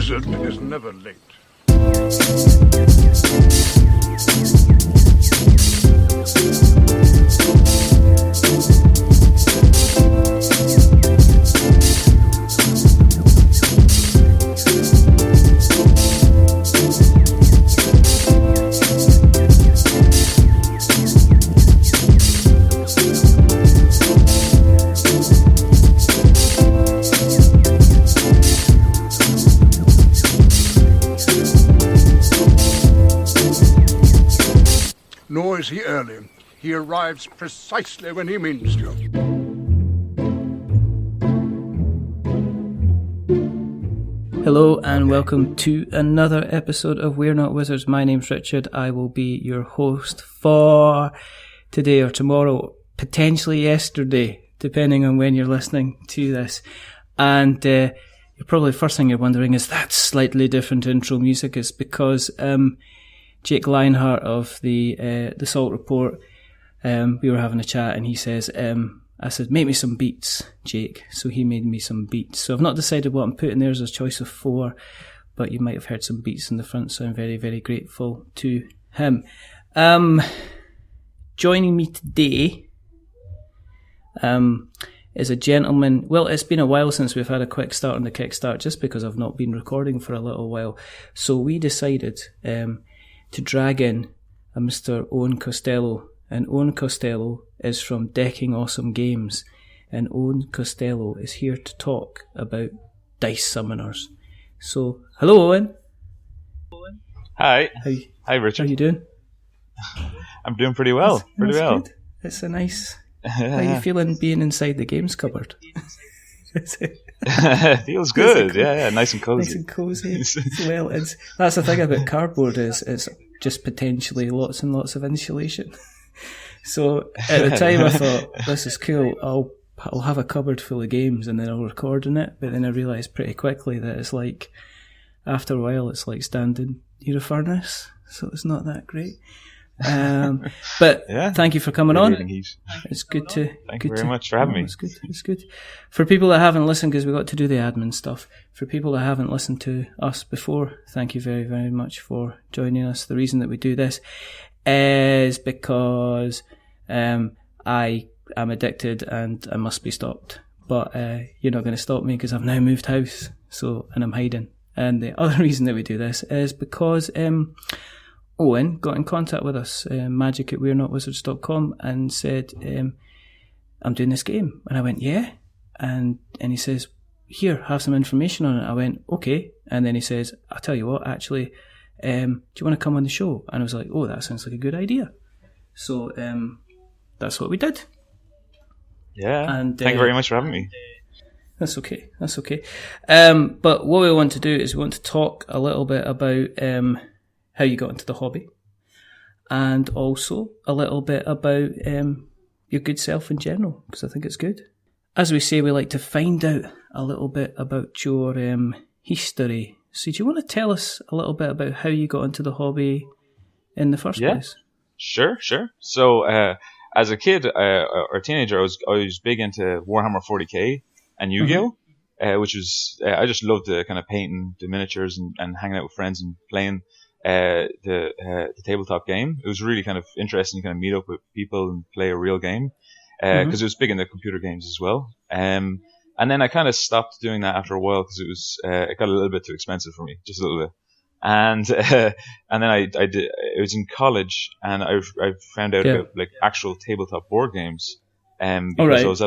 wizard is never late. Nor is he early. He arrives precisely when he means to. Hello and welcome to another episode of We're Not Wizards. My name's Richard. I will be your host for today or tomorrow, potentially yesterday, depending on when you're listening to this. And you're probably, first thing you're wondering is that slightly different intro music is because Jake Lionheart of the Salt Report, we were having a chat and he says, I said, make me some beats, Jake. So he made me some beats. So I've not decided what I'm putting there as a choice of 4, but you might have heard some beats in the front, so I'm very, very grateful to him. Joining me today is a gentleman. Well, it's been a while since we've had a quick start on the Kickstarter, just because I've not been recording for a little while. So we decided to drag in a Mr. Eoin Costelloe. And Eoin Costelloe is from Decking Awesome Games. And Eoin Costelloe is here to talk about dice summoners. So, hello Eoin. Hi. Hi Richard. How are you doing? I'm doing pretty well. That's good. It's a nice... How are you feeling being inside the games cupboard? Feels good. Yeah, nice and cozy. Nice and cozy. Well, that's the thing about cardboard is it's just potentially lots and lots of insulation. So at the time I thought, this is cool, I'll have a cupboard full of games and then I'll record in it, but then I realised pretty quickly that it's like, after a while it's like standing near a furnace, so it's not that great. But thank you for coming on. It's good to... Thank you very much for having me. It's good. For people that haven't listened, because we got to do the admin stuff, for people that haven't listened to us before, thank you very, very much for joining us. The reason that we do this is because I am addicted and I must be stopped. But you're not going to stop me because I've now moved house, and I'm hiding. And the other reason that we do this is because... Eoin got in contact with us, magic@we'renotwizards.com, and said, I'm doing this game. And I went, yeah? And he says, here, have some information on it. I went, okay. And then he says, I'll tell you what, actually, do you want to come on the show? And I was like, oh, that sounds like a good idea. So that's what we did. Yeah, and thank you very much for having me. That's okay. But what we want to do is we want to talk a little bit about... how you got into the hobby, and also a little bit about your good self in general, because I think it's good. As we say, we like to find out a little bit about your history. So do you want to tell us a little bit about how you got into the hobby in the first place? Sure. So as a kid or teenager, I was big into Warhammer 40k and Yu-Gi-Oh! Which was, I just loved the kind of painting the miniatures and hanging out with friends and playing the tabletop game. It was really kind of interesting to kind of meet up with people and play a real game, because it was big in the computer games as well. And then I kind of stopped doing that after a while because it got a little bit too expensive for me, just a little bit. And then I did. It was in college, and I found out about like actual tabletop board games. Because I was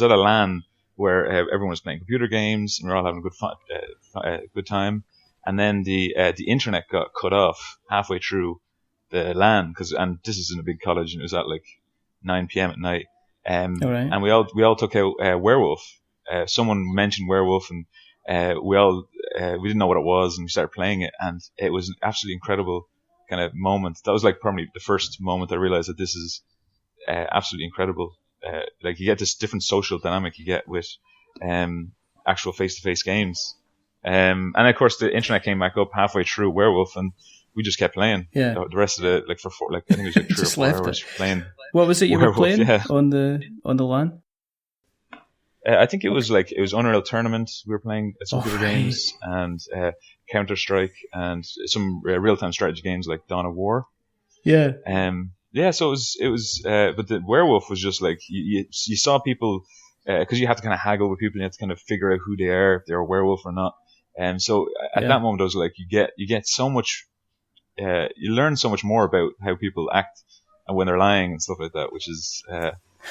at a LAN where everyone was playing computer games and we were all having a good time. And then the internet got cut off halfway through the LAN, and this is in a big college, and it was at like 9 p.m. at night. And we all took out Werewolf. Someone mentioned Werewolf, and we didn't know what it was, and we started playing it, and it was an absolutely incredible kind of moment. That was like probably the first moment I realized that this is absolutely incredible. Like you get this different social dynamic you get with actual face-to-face games. And of course the internet came back up halfway through Werewolf, and we just kept playing. Yeah. The rest of it, like for I think it was like 3 or 4 hours playing. What was it you Werewolf, were playing on the LAN? I think it was Unreal Tournament. We were playing some computer games and Counter Strike and some real time strategy games like Dawn of War. Yeah. So it was. But the werewolf was just like you saw people because you have to kind of haggle with people. And you have to kind of figure out who they are, if they're a werewolf or not. And so at that moment, I was like, you get so much. You learn so much more about how people act and when they're lying and stuff like that, which is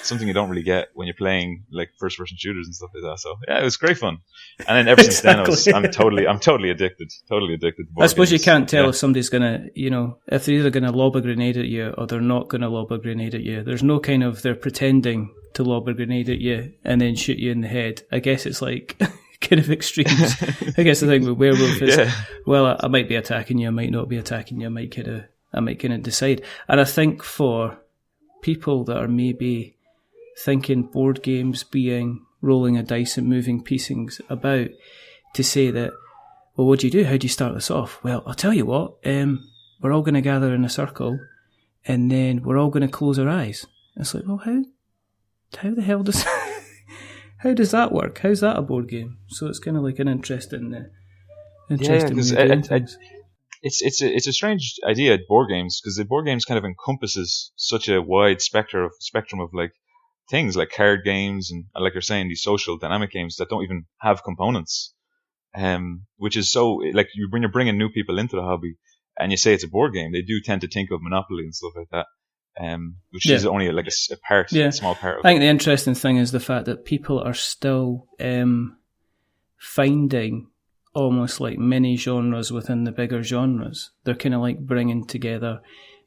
something you don't really get when you're playing like first-person shooters and stuff like that. So yeah, it was great fun. And then ever since then, I'm totally addicted. Totally addicted to board I suppose games. you can't tell if somebody's gonna, if they're either gonna lob a grenade at you or they're not gonna lob a grenade at you. There's no kind of they're pretending to lob a grenade at you and then shoot you in the head. I guess it's like kind of extremes. I guess the thing with werewolf is, well, I might be attacking you, I might not be attacking you, I might kind of decide. And I think for people that are maybe thinking board games being rolling a dice and moving pieces about, to say that, well, what do you do? How do you start this off? Well, I'll tell you what, we're all going to gather in a circle and then we're all going to close our eyes. It's like, well, how the hell does how does that work? How's that a board game? So it's kind of like an interesting way of doing things. It's a strange idea, board games, because the board games kind of encompasses such a wide spectrum of like things like card games and, like you're saying, these social dynamic games that don't even have components, which is so, like, when you're bringing new people into the hobby and you say it's a board game, they do tend to think of Monopoly and stuff like that, which is only like a small part of it. I think the interesting thing is the fact that people are still finding almost like mini genres within the bigger genres. They're kind of like bringing together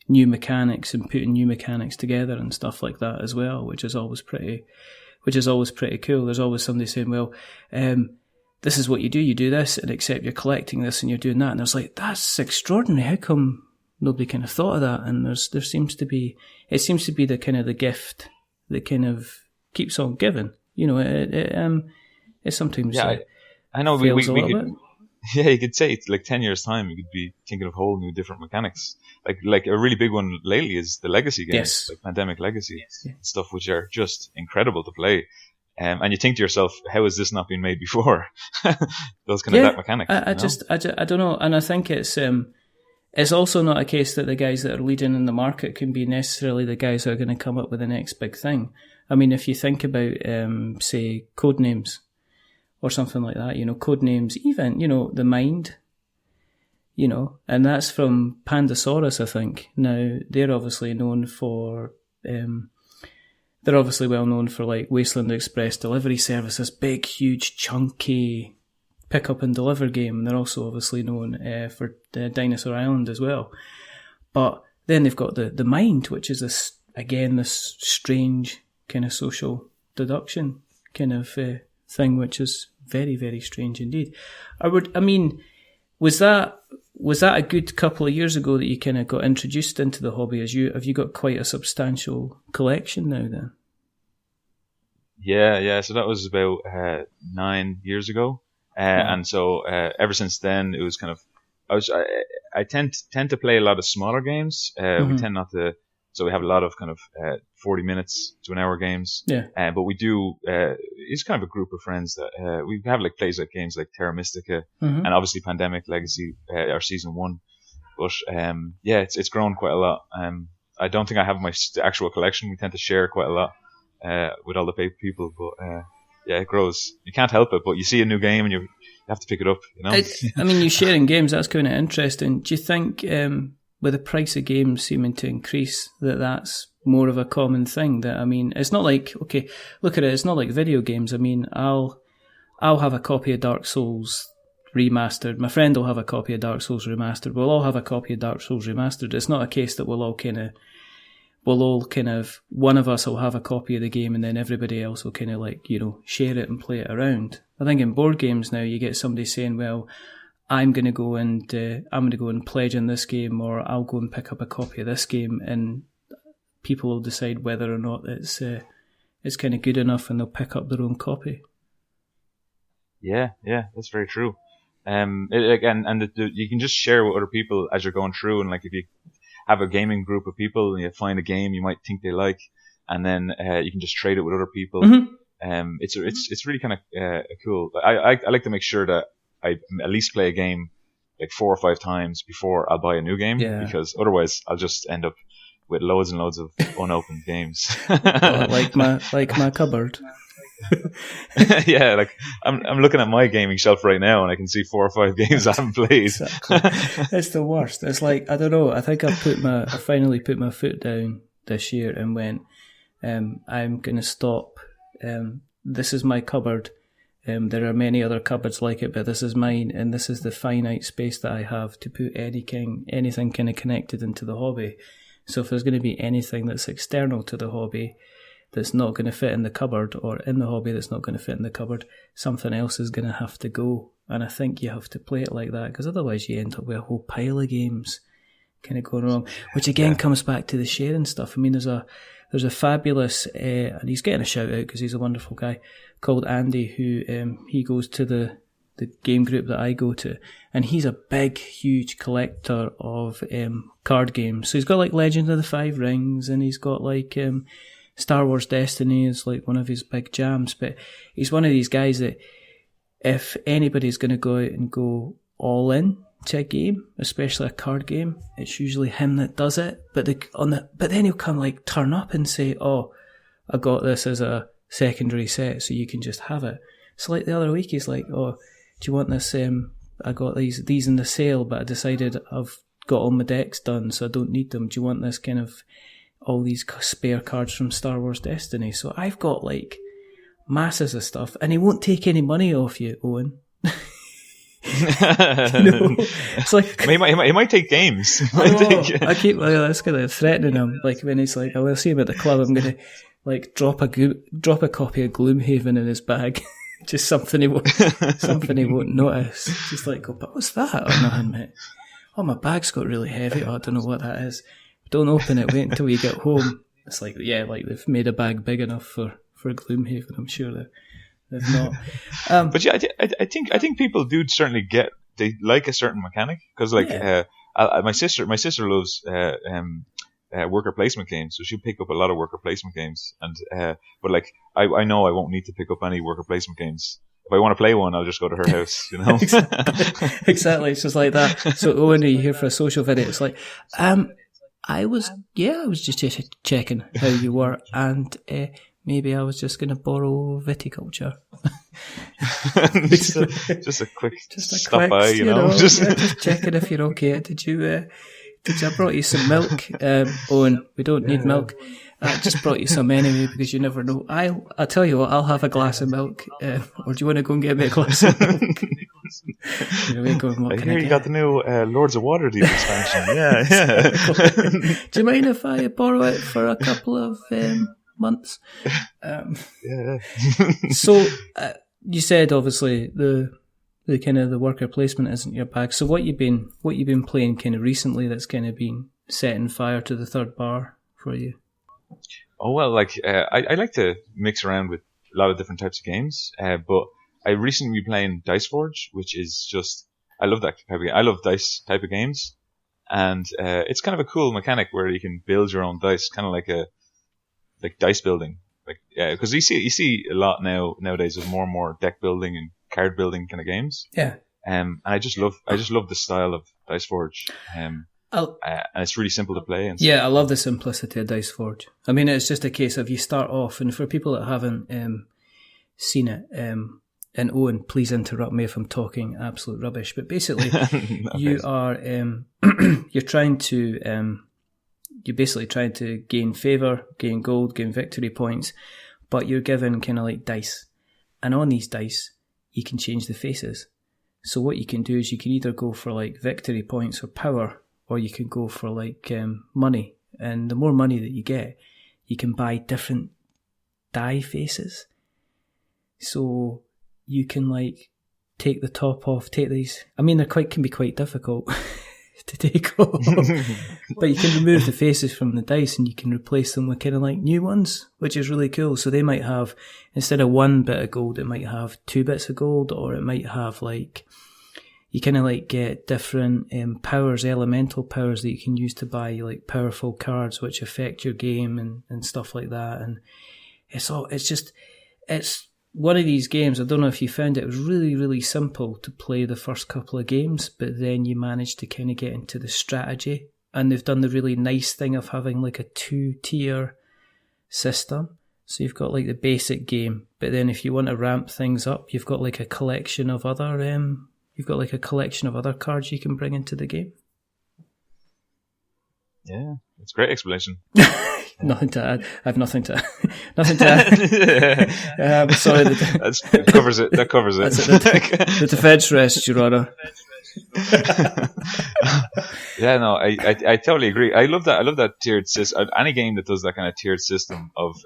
new mechanics and putting new mechanics together and stuff like that as well, which is always pretty cool. There's always somebody saying, well, this is what you do this, and except you're collecting this and you're doing that. And there's like, that's extraordinary. How come nobody kind of thought of that? And it seems to be the kind of the gift that kind of keeps on giving. It sometimes I know fails a little bit. Yeah, you could say it's like 10 years' time, you could be thinking of whole new different mechanics. Like a really big one lately is the Legacy games, like Pandemic Legacy, stuff which are just incredible to play. And you think to yourself, how has this not been made before? Those kind of that mechanics. I don't know. And I think it's also not a case that the guys that are leading in the market can be necessarily the guys who are going to come up with the next big thing. I mean, if you think about, say, Codenames, or something like that, Codenames, even, the Mind, and that's from Pandasaurus, I think. Now, they're obviously known for, they're obviously well known for like Wasteland Express delivery services, big, huge, chunky pick up and deliver game. They're also obviously known for Dinosaur Island as well. But then they've got the Mind, which is this strange kind of social deduction kind of thing, which is very, very strange indeed. Was that a good couple of years ago that you kind of got introduced into the hobby? Have you got quite a substantial collection now then? Yeah. So that was about 9 years ago, and so ever since then it was kind of I tend to play a lot of smaller games. We tend not to. So we have a lot of kind of 40 minutes to an hour games. Yeah. But we do, it's kind of a group of friends that we have like plays like games like Terra Mystica and obviously Pandemic Legacy, our season 1. But it's grown quite a lot. I don't think I have my actual collection. We tend to share quite a lot with all the people. But it grows. You can't help it. But you see a new game and you have to pick it up. You sharing games, that's kind of interesting. Do you think with the price of games seeming to increase, that's more of a common thing? That, it's not like, okay, look at it, it's not like video games. I'll have a copy of Dark Souls remastered. My friend will have a copy of Dark Souls remastered. We'll all have a copy of Dark Souls remastered. It's not a case that we'll all kind of, one of us will have a copy of the game and then everybody else will kind of like, share it and play it around. I think in board games now you get somebody saying, well, I'm going to go and pledge in this game, or I'll go and pick up a copy of this game, and people will decide whether or not it's kind of good enough, and they'll pick up their own copy. Yeah, that's very true. You can just share with other people as you're going through, and like if you have a gaming group of people and you find a game you might think they like, and then you can just trade it with other people. It's really kind of cool. I like to make sure that I at least play a game like 4 or 5 times before I'll buy a new game, because otherwise I'll just end up with loads and loads of unopened games. like my cupboard. Yeah, like I'm looking at my gaming shelf right now, and I can see 4 or 5 games I haven't played. Exactly. It's the worst. It's like, I don't know. I think I finally put my foot down this year and went, I'm going to stop. This is my cupboard. There are many other cupboards like it, but this is mine, and this is the finite space that I have to put anything kind of connected into the hobby. So if there's going to be anything that's external to the hobby that's not going to fit in the cupboard, or in the hobby that's not going to fit in the cupboard, something else is going to have to go. And I think you have to play it like that, because otherwise you end up with a whole pile of games kind of going wrong, which again comes back to the sharing stuff. I mean, there's a fabulous, and he's getting a shout out because he's a wonderful guy, called Andy, who he goes to the game group that I go to, and he's a big, huge collector of card games. So he's got like Legend of the Five Rings, and he's got like Star Wars Destiny is like one of his big jams. But he's one of these guys that if anybody's going to go out and go all in to a game, especially a card game, it's usually him that does it. But then he'll come like turn up and say, "Oh, I got this as a secondary set, so you can just have it." So like the other week, he's like, "Oh, do you want this? I got these in the sale, but I decided I've got all my decks done, so I don't need them. Do you want this kind of all these spare cards from Star Wars Destiny?" So I've got like masses of stuff, and he won't take any money off you, Owen. It's like he might take games. I keep that's kind of threatening him. Like when he's like, "I will see him at the club. I'm gonna like drop a copy of Gloomhaven in his bag." Just something he won't notice. Just like, "Go, but what's that?" "Oh, nothing, mate. Oh, my bag's got really heavy. Oh, I don't know what that is." "Don't open it. Wait until you get home." It's like, yeah, like they've made a bag big enough for Gloomhaven. I'm sure they've not. But yeah, I think people do certainly they like a certain mechanic, because like my sister loves worker placement games, so she'll pick up a lot of worker placement games, and but like I know I won't need to pick up any worker placement games. If I want to play one, I'll just go to her house, you know. Exactly, it's just like that. So Owen, are you here for a social video? It's like, I was just checking how you were, and maybe I was just going to borrow viticulture. just a quick stop by, you know. Just checking if you're okay. Did I brought you some milk? Owen, we don't need milk. I just brought you some anyway, because you never know. I'll tell you what, I'll have a glass of milk. Or do you want to go and get me a glass of milk? I hear you got the new Lords of Waterdeep expansion. Yeah. Do you mind if I borrow it for a couple of months? Yeah. So you said obviously the kind of the worker placement isn't your bag. So what you've been playing kind of recently that's kind of been setting fire to the third bar for you? Oh well, like I like to mix around with a lot of different types of games, but I recently been playing Dice Forge, which is just, I love that type of game. I love dice type of games, and it's kind of a cool mechanic where you can build your own dice, kind of like dice building, like because you see a lot nowadays of more and more deck building and card building kind of games. Yeah. And I just love the style of Dice Forge. And it's really simple to play. And I love the simplicity of Dice Forge. I mean, it's just a case of you start off, and for people that haven't seen it, and Owen, please interrupt me if I'm talking absolute rubbish, but basically you are you're basically trying to gain favour, gain gold, gain victory points, but you're given kind of like dice, and on these dice you can change the faces. So what you can do is you can either go for like victory points or power, or you can go for like money. And the more money that you get, you can buy different die faces. So you can like take the top off, take these. I mean, can be quite difficult to take off, but you can remove the faces from the dice and you can replace them with kind of like new ones, which is really cool. So they might have, instead of 1 bit of gold, it might have 2 bits of gold, or it might have like, you kind of like get different powers, elemental powers that you can use to buy like powerful cards which affect your game and stuff like that. And it's it's one of these games, I don't know if you found it, it was really, really simple to play the first couple of games, but then you managed to kind of get into the strategy. And they've done the really nice thing of having like a 2-tier system. So you've got like the basic game, but then if you want to ramp things up, you've got like a collection of other cards you can bring into the game. Yeah, it's a great explanation. Nothing to add. I have nothing to add. Sorry. That covers it. That covers it. The defence rests, Your Honour. Yeah, no, I totally agree. I love that tiered system. Any game that does that kind of tiered system of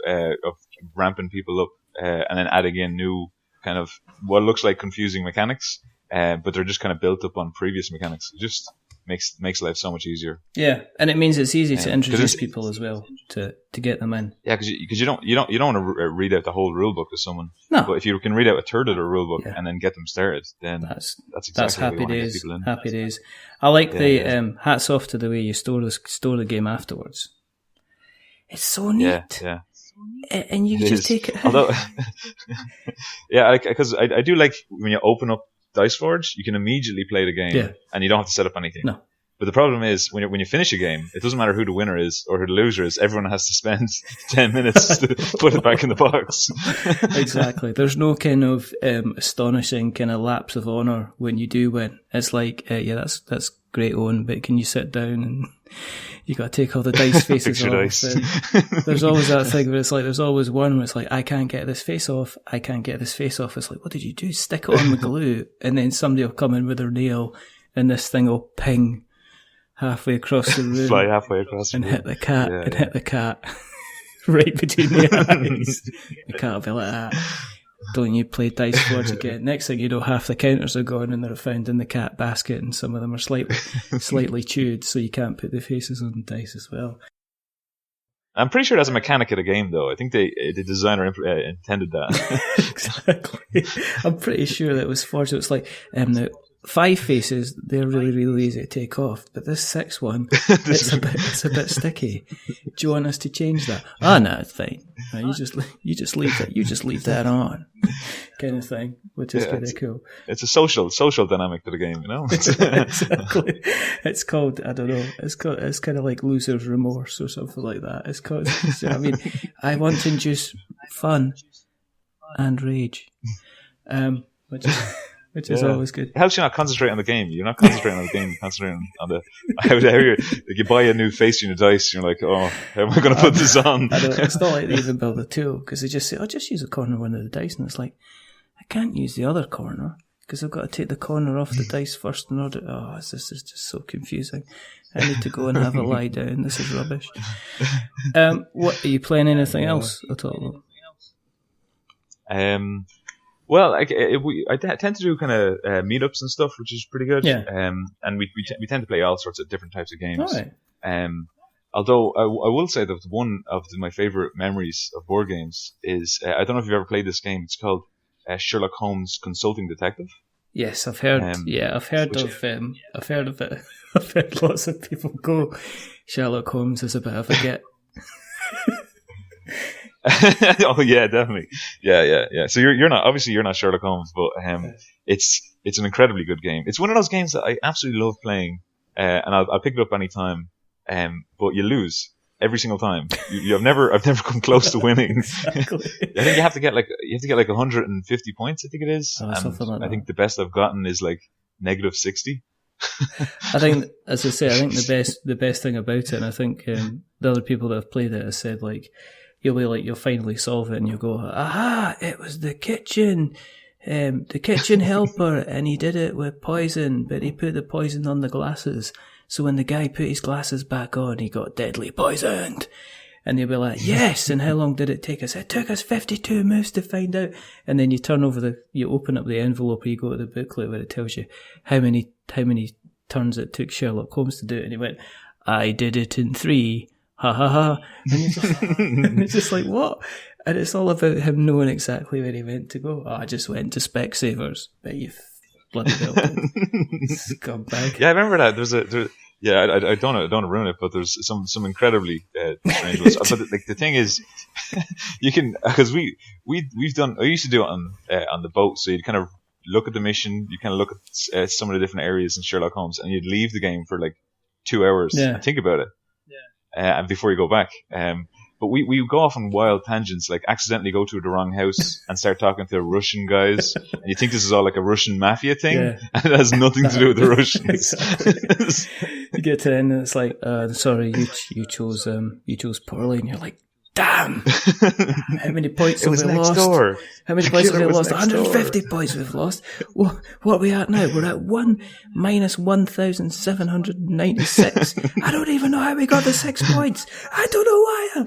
ramping people up and then adding in new kind of what looks like confusing mechanics, but they're just kind of built up on previous mechanics. It just makes life so much easier. Yeah, and it means it's easy to introduce people as well to get them in. Yeah, because you don't want to read out the whole rule book to someone. No, but if you can read out a third of the rule book and then get them started, then that's exactly happy days. Happy days. I like the hats off to the way you store the game afterwards. It's so neat. Yeah. And you just take it. Although, yeah, because I do like when you open up Dice Forge, you can immediately play the game, and you don't have to set up anything. No. But the problem is, when you finish a game, it doesn't matter who the winner is or who the loser is. Everyone has to spend 10 minutes to put it back in the box. Exactly. There's no kind of astonishing kind of lapse of honour when you do win. It's like, that's great, Owen, but can you sit down and you got to take all the dice faces off. Dice. There's always that thing where it's like, there's always one where it's like, I can't get this face off. It's like, what did you do? Stick it on with glue, and then somebody will come in with their nail, and this thing will ping halfway across the room, fly halfway across, and hit the cat, hit the cat right between the eyes. The cat will be like that. Don't you play Dice Forge again? Next thing you know, half the counters are gone and they're found in the cat basket, and some of them are slightly chewed, so you can't put the faces on the dice as well. I'm pretty sure that's a mechanic of the game, though. I think the designer intended that. Exactly. I'm pretty sure that was forged. It's like the 5 faces, they're really, really easy to take off, but this 6th one, it's a bit sticky. Do you want us to change that? No, it's fine. No, you just leave that on, kind of thing, which is kind of cool. It's a social dynamic to the game, you know. Exactly. It's called, I don't know. It's kind of like loser's remorse or something like that. It's called. I mean, I want to induce fun and rage, which is always good. It helps you not concentrate on the game. You're not concentrating on the game. You're concentrating on the. Like you buy a new face in your dice, and you're like, oh, how am I going to put this on? I don't, it's not like they even build a tool, because they just say, just use a corner of one of the dice, and it's like, I can't use the other corner because I've got to take the corner off the dice first in order. This is just so confusing. I need to go and have a lie down. This is rubbish. What, are you playing anything else at all? Well, I tend to do kind of meetups and stuff, which is pretty good. Yeah. And we tend to play all sorts of different types of games. All right. Although I will say that one of my favorite memories of board games is I don't know if you've ever played this game. It's called Sherlock Holmes Consulting Detective. Yes, I've heard. I've heard of it. I've heard lots of people go, Sherlock Holmes is a bit of a get. Oh yeah, definitely. Yeah. So you're not Sherlock Holmes, but it's an incredibly good game. It's one of those games that I absolutely love playing, and I'll pick it up any time. But you lose every single time. I've never come close to winning. Exactly. I think you have to get like 150 points. I think it is. Something like that. I think the best I've gotten is like -60. I think, as I say, the best thing about it, and I think the other people that have played it have said, like, you'll finally solve it, and you'll go, aha, it was the kitchen helper, and he did it with poison, but he put the poison on the glasses. So when the guy put his glasses back on, he got deadly poisoned. And you'll be like, yes, and how long did it take us? It took us 52 moves to find out. And then you turn over you open up the envelope, or you go to the booklet where it tells you how many turns it took Sherlock Holmes to do it. And he went, I did it in 3. Ha ha ha. And it's just like, what? And it's all about him knowing exactly where he meant to go. I just went to Specsavers. Bet you bloody hell. Scumbag. Yeah, I remember that. Yeah, I don't want to ruin it, but there's some incredibly strange ones. But like the thing is, you can, because we've done. I used to do it on the boat, so you kind of look at the mission, you kind of look at some of the different areas in Sherlock Holmes, and you'd leave the game for like 2 hours and think about it, and before you go back. But we go off on wild tangents, like accidentally go to the wrong house and start talking to Russian guys, and you think this is all like a Russian mafia thing, and it has nothing to do with the Russians. Exactly. You get to the end and it's like, sorry, you chose poorly, and you're like, damn! How many points have we lost? Door. How many points have we lost? 150 points we've lost. What are we at now? We're at 1 minus 1,796. I don't even know how we got the 6 points. I don't know why.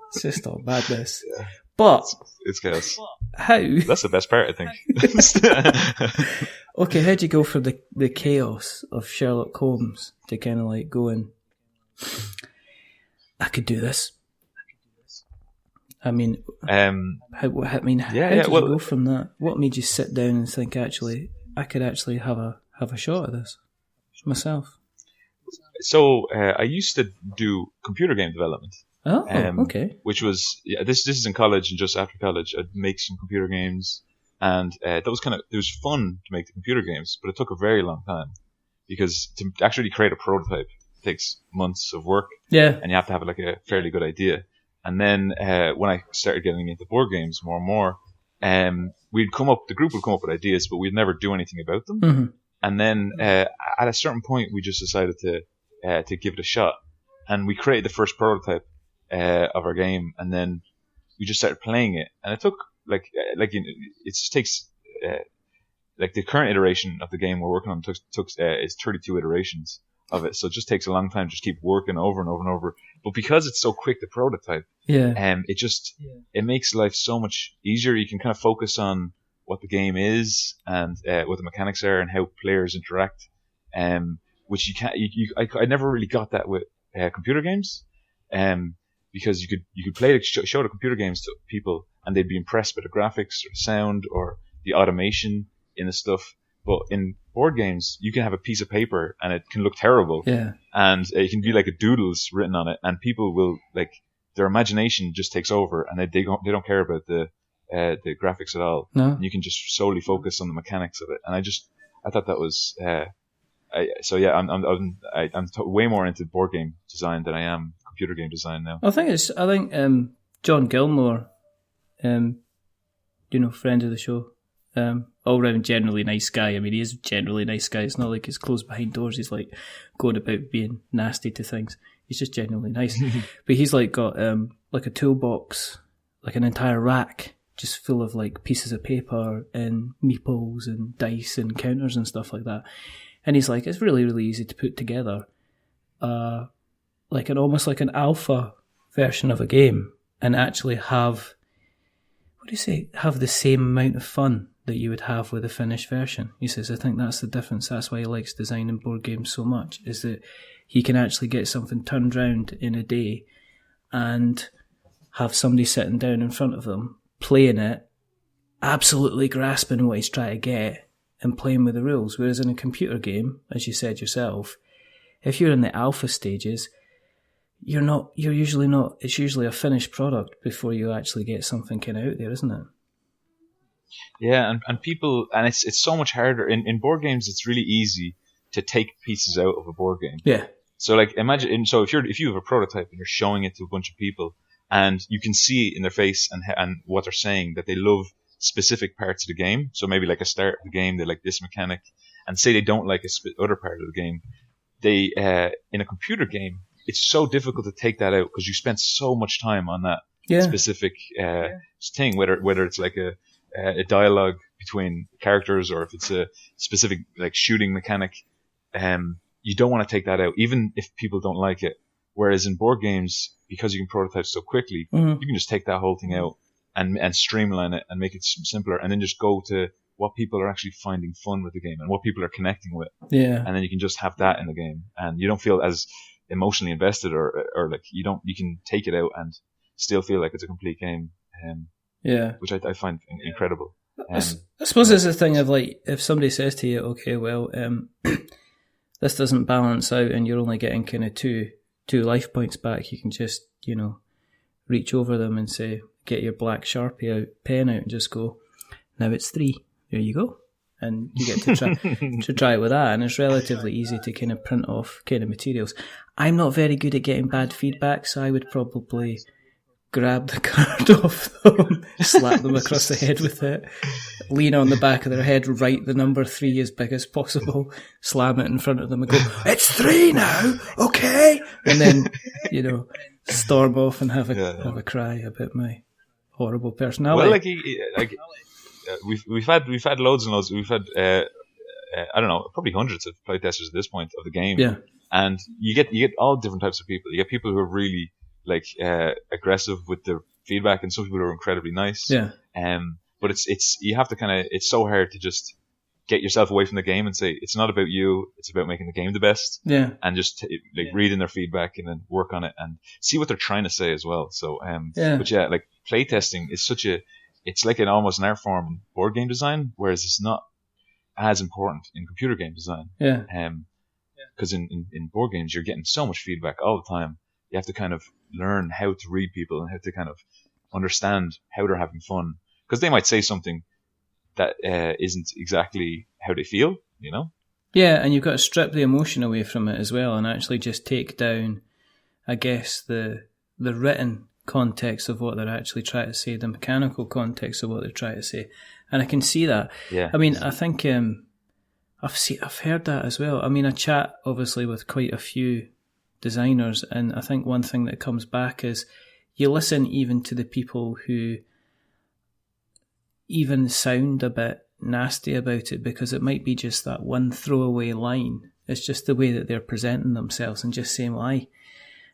It's just all madness. Yeah. But it's chaos. How? That's the best part, I think. Okay, how'd you go for the chaos of Sherlock Holmes to kind of like go in? I could do this. I mean, how did you go from that? What made you sit down and think, actually, I could actually have a shot at this myself? So I used to do computer game development. Oh, okay. Which was this is in college, and just after college, I'd make some computer games, and it was fun to make the computer games, but it took a very long time because to actually create a prototype takes months of work. Yeah, and you have to have like a fairly good idea. And then when I started getting into board games more and more, the group would come up with ideas, but we'd never do anything about them. Mm-hmm. And then at a certain point, we just decided to give it a shot, and we created the first prototype of our game, and then we just started playing it. And it took it just takes like the current iteration of the game we're working on is 32 iterations of it, so it just takes a long time to just keep working over and over and over. But because it's so quick to prototype, it makes life so much easier. You can kind of focus on what the game is and what the mechanics are and how players interact, which you can't. I never really got that with computer games, because you could show the computer games to people and they'd be impressed with the graphics or the sound or the automation in the stuff. But in board games, you can have a piece of paper and it can look terrible. Yeah. And it can be like a doodles written on it, and people will their imagination just takes over, and they don't care about the graphics at all. No. And you can just solely focus on the mechanics of it. And I thought that was I'm way more into board game design than I am computer game design now. I think John Gilmore, friend of the show. All round generally nice guy. I mean, he is a generally nice guy. It's not like he's closed behind doors. He's like going about being nasty to things. He's just genuinely nice. But he's like got like a toolbox, like an entire rack just full of like pieces of paper and meeples and dice and counters and stuff like that. And he's like, it's really, really easy to put together almost like an alpha version of a game and actually have the same amount of fun that you would have with a finished version. He says, I think that's the difference. That's why he likes designing board games so much, is that he can actually get something turned around in a day and have somebody sitting down in front of them, playing it, absolutely grasping what he's trying to get and playing with the rules. Whereas in a computer game, as you said yourself, if you're in the alpha stages, it's usually a finished product before you actually get something kind of out there, isn't it? Yeah, and people, and it's so much harder. In board games, it's really easy to take pieces out of a board game. Yeah. So imagine, if you have a prototype and you're showing it to a bunch of people, and you can see in their face and what they're saying that they love specific parts of the game. So maybe like a start of the game, they like this mechanic, and say they don't like other part of the game. They in a computer game, it's so difficult to take that out because you spent so much time on that specific thing, whether it's like a dialogue between characters or if it's a specific like shooting mechanic. You don't want to take that out, even if people don't like it. Whereas in board games, because you can prototype so quickly, you can just take that whole thing out and streamline it and make it simpler, and then just go to what people are actually finding fun with the game and what people are connecting with. Yeah. And then you can just have that in the game, and you don't feel as emotionally invested or like you can take it out and still feel like it's a complete game. Which I find incredible. I suppose it's a thing of like, if somebody says to you, okay, well, this doesn't balance out and you're only getting kind of two life points back, you can just, reach over them and say, get your black Sharpie pen out and just go, now it's 3. There you go. And you get to try it with that. And it's relatively easy to kind of print off kind of materials. I'm not very good at getting bad feedback, so I would probably grab the card off them, slap them across the head with it, lean on the back of their head, write the number 3 as big as possible, slam it in front of them and go, it's 3 now, okay? And then, storm off and have a cry about my horrible personality. Well, we've had loads and loads. We've had I don't know, probably hundreds of playtesters at this point of the game. Yeah. And you get all different types of people. You get people who are really aggressive with their feedback, and some people who are incredibly nice. Yeah. But it's you have to it's so hard to just get yourself away from the game and say it's not about you, it's about making the game the best. Yeah. And just read in their feedback and then work on it and see what they're trying to say as well. So but yeah, playtesting is it's like almost an art form in board game design, whereas it's not as important in computer game design. Yeah. Because in board games you're getting so much feedback all the time. You have to kind of learn how to read people and how to kind of understand how they're having fun, because they might say something that isn't exactly how they feel, Yeah, and you've got to strip the emotion away from it as well, and actually just take down, I guess, the written context of what they're actually trying to say, the mechanical context of what they're trying to say, and I can see that. Yeah. I mean, I think I've heard that as well. I mean, I chat obviously with quite a few designers, and I think one thing that comes back is you listen even to the people who even sound a bit nasty about it, because it might be just that one throwaway line. It's just the way that they're presenting themselves and just saying, well,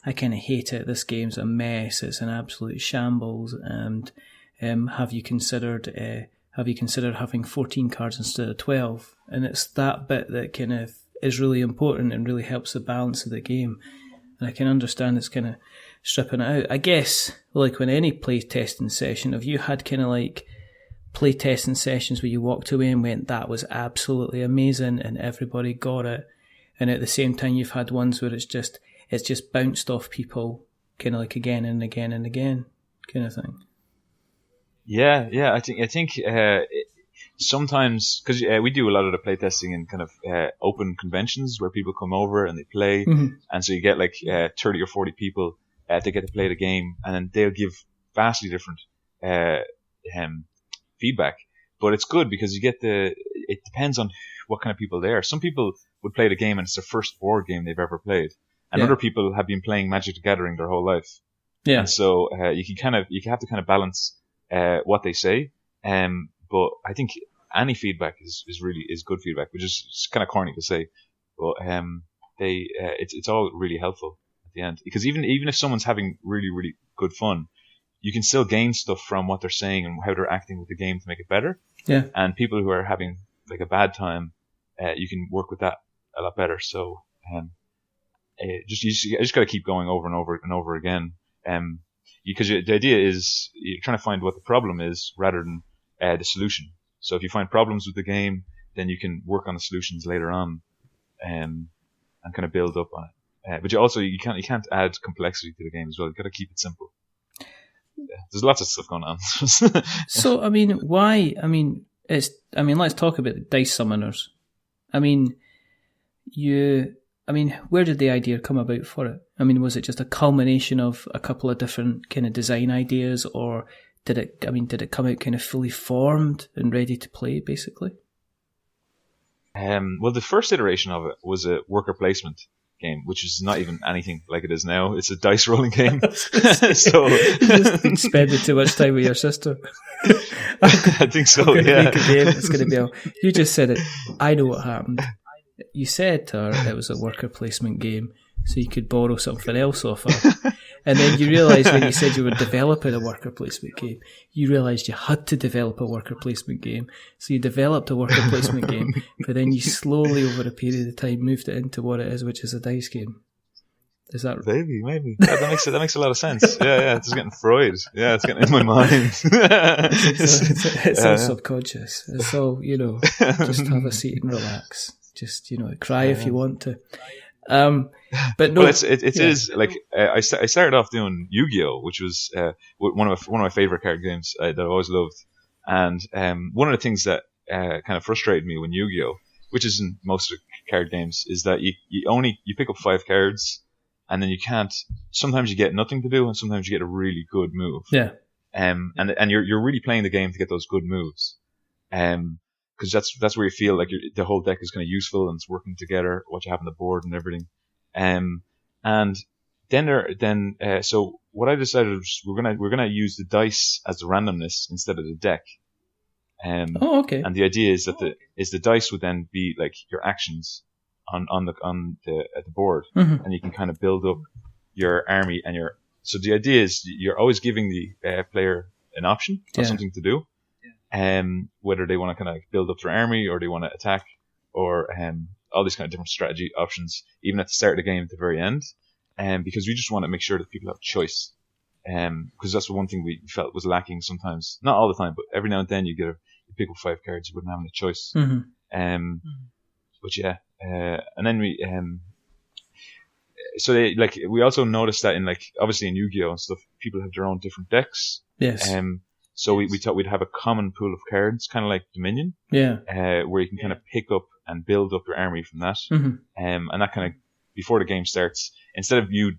I kind of hate it. This game's a mess. It's an absolute shambles. And have you considered having 14 cards instead of 12? And it's that bit that kind of is really important and really helps the balance of the game. And I can understand it's kind of stripping it out. I guess, like when any play testing session, have you had kind of play testing sessions where you walked away and went, that was absolutely amazing and everybody got it, and at the same time you've had ones where it's just bounced off people kind of again and again and again kind of thing? Yeah, I think sometimes, because we do a lot of the playtesting in kind of open conventions where people come over and they play, and so you get 30 or 40 people they get to play the game, and then they'll give vastly different feedback. But it's good because you get it depends on what kind of people they are. Some people would play the game and it's their first board game they've ever played, and other people have been playing Magic the Gathering their whole life. Yeah. And so you have to kind of balance what they say. But I think any feedback is good feedback, which is kind of corny to say, but it's all really helpful at the end, because even if someone's having really, really good fun, you can still gain stuff from what they're saying and how they're acting with the game to make it better. Yeah. And people who are having a bad time, you can work with that a lot better. So you just got to keep going over and over and over again. Because the idea is you're trying to find what the problem is rather than the solution. So if you find problems with the game, then you can work on the solutions later on, and kind of build up on it. But you can't add complexity to the game as well. You've got to keep it simple. Yeah, there's lots of stuff going on. So, let's talk about the dice summoners. Where did the idea come about for it? Was it just a culmination of a couple of different kind of design ideas, or did it come out kind of fully formed and ready to play, basically? Well, the first iteration of it was a worker placement game, which is not even anything like it is now. It's a dice rolling game. So you just spending too much time with your sister. I think so. Yeah. Make a game. It's going to be you just said it. I know what happened. You said to her it was a worker placement game, so you could borrow something else off her. And then you realised when you said you were developing a worker placement game, you realised you had to develop a worker placement game. So you developed a worker placement game, but then you slowly, over a period of time, moved it into what it is, which is a dice game. Is that right? Maybe. That makes a lot of sense. Yeah. It's just getting Freud. Yeah, it's getting in my mind. It's all subconscious. It's all, just have a seat and relax. Just cry if you want to. But no, well, it is like I started off doing Yu-Gi-Oh, which was one of my favorite card games that I've always loved. And one of the things that kind of frustrated me when Yu-Gi-Oh, which is in most of the card games, is that you pick up 5 cards, and then you can't. Sometimes you get nothing to do, and sometimes you get a really good move. Yeah. And you're really playing the game to get those good moves. Because that's where you feel like the whole deck is kind of useful and it's working together, what you have on the board and everything. And then so what I decided was we're gonna use the dice as the randomness instead of the deck. Okay. And the idea is that the dice would then be like your actions on the board, and you can kind of build up your army and your. So the idea is you're always giving the player an option of something to do. Whether they want to kind of build up their army or they want to attack or all these kind of different strategy options, even at the start of the game at the very end, because we just want to make sure that people have choice, because that's the one thing we felt was lacking sometimes, not all the time, but every now and then you pick up 5 cards, you wouldn't have any choice. But yeah, and then we so we also noticed that in obviously in Yu-Gi-Oh and stuff, people have their own different decks. Yes. So we thought we'd have a common pool of cards, kind of like Dominion, where you can kind of pick up and build up your army from that. And that kind of, before the game starts, instead of you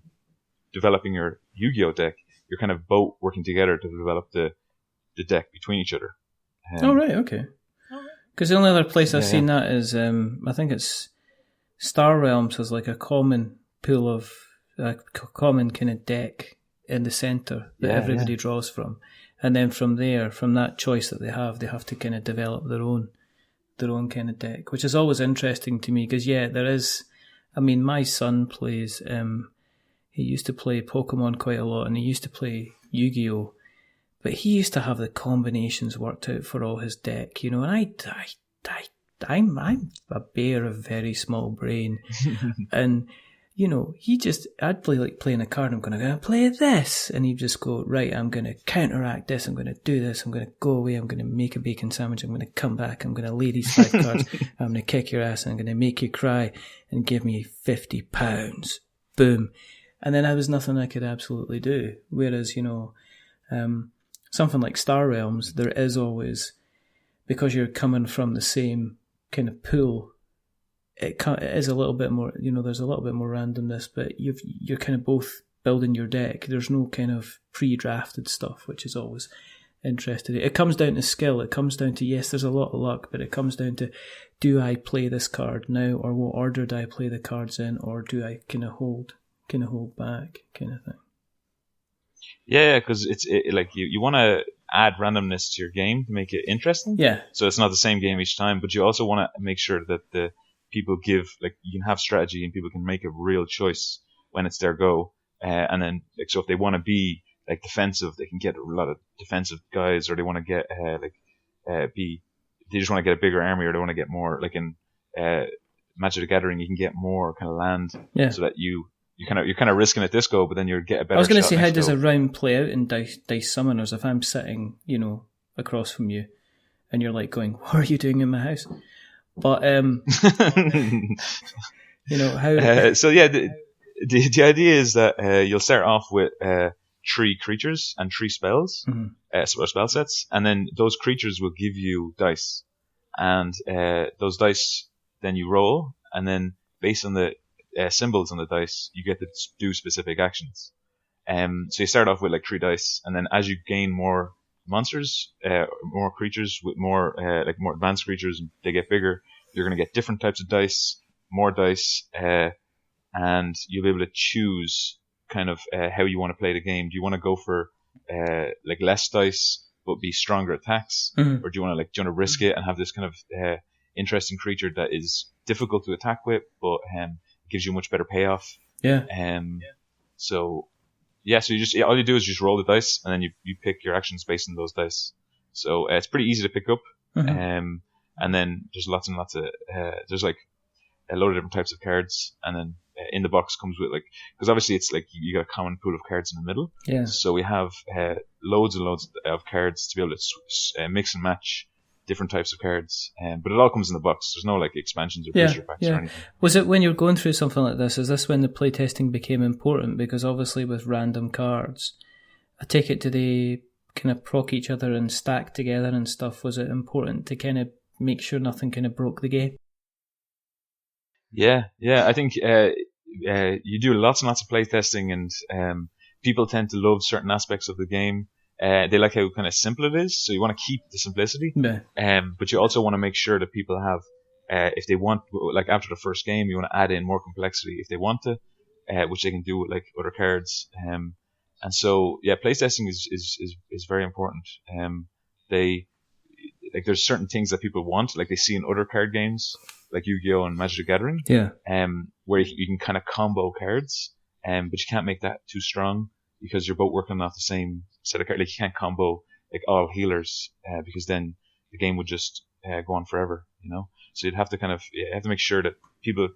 developing your Yu-Gi-Oh deck, you're kind of both working together to develop the deck between each other. Right, okay. Because the only other place I've seen that is, I think it's Star Realms has like a common pool of, a common kind of deck in the centre that everybody draws from. And then from there, from that choice that they have to kind of develop their own kind of deck, which is always interesting to me because, there is, I mean, my son plays, he used to play Pokemon quite a lot and he used to play Yu-Gi-Oh! But he used to have the combinations worked out for all his deck, and I'm a bear of very small brain. And I'd play like playing a card, I'm going to play this. And he'd just go, right, I'm going to counteract this, I'm going to do this, I'm going to go away, I'm going to make a bacon sandwich, I'm going to come back, I'm going to lay these 5 cards, I'm going to kick your ass, and I'm going to make you cry and give me £50. Boom. And then there was nothing I could absolutely do. Whereas, something like Star Realms, there is always, because you're coming from the same kind of pool, it is a little bit more, there's a little bit more randomness, but you're kind of both building your deck. There's no kind of pre-drafted stuff, which is always interesting. It comes down to skill. It comes down to, yes, there's a lot of luck, but it comes down to, do I play this card now, or what order do I play the cards in, or do I kind of hold back, kind of thing. Yeah, because you want to add randomness to your game to make it interesting. Yeah. So it's not the same game each time, but you also want to make sure that the people give, you can have strategy and people can make a real choice when it's their go. And then, so if they want to be defensive, they can get a lot of defensive guys, or they want to get they just want to get a bigger army, or they want to get more, in Magic the Gathering, you can get more kind of land, so that you're kind of risking at this go, but then you get a better. I was going to say, how does a round play out in Dice Summoners? If I'm sitting, across from you, and you're going, "What are you doing in my house?" But how? So yeah, the idea is that you'll start off with 3 creatures and 3 spells, or spell sets, and then those creatures will give you dice, and those dice then you roll, and then based on the symbols on the dice, you get to do specific actions. So you start off with 3 dice, and then as you gain more monsters, more creatures with more more advanced creatures, and they get bigger, you're going to get different types of dice, more dice, and you'll be able to choose kind of how you want to play the game. Do you want to go for less dice but be stronger attacks, or do you want to risk it and have this kind of interesting creature that is difficult to attack with, but gives you a much better payoff? So you just all you do is just roll the dice, and then you pick your actions based on those dice. So it's pretty easy to pick up, and then there's lots and lots of there's a load of different types of cards, and then in the box comes with because obviously it's you got a common pool of cards in the middle. So we have loads and loads of cards to be able to mix and match different types of cards. But it all comes in the box. There's no like expansions or booster packs or anything. Was it when you were going through something like this? Is this when the playtesting became important? Because obviously with random cards, I take it, do they kind of proc each other and stack together and stuff? Was it important to kind of make sure nothing kind of broke the game? Yeah. I think you do lots and lots of playtesting, and people tend to love certain aspects of the game. They like how kind of simple it is, so you want to keep the simplicity. Yeah. But you also want to make sure that people have, if they want, like after the first game, you want to add in more complexity if they want to, which they can do with like other cards. And so playtesting is very important. There's certain things that people want, like they see in other card games, like Yu-Gi-Oh! And Magic the Gathering. Yeah. Where you can kind of combo cards, but you can't make that too strong because you're both working off the same set of cards. Like you can't combo like all healers, because then the game would just go on forever, you know. So you have to make sure that people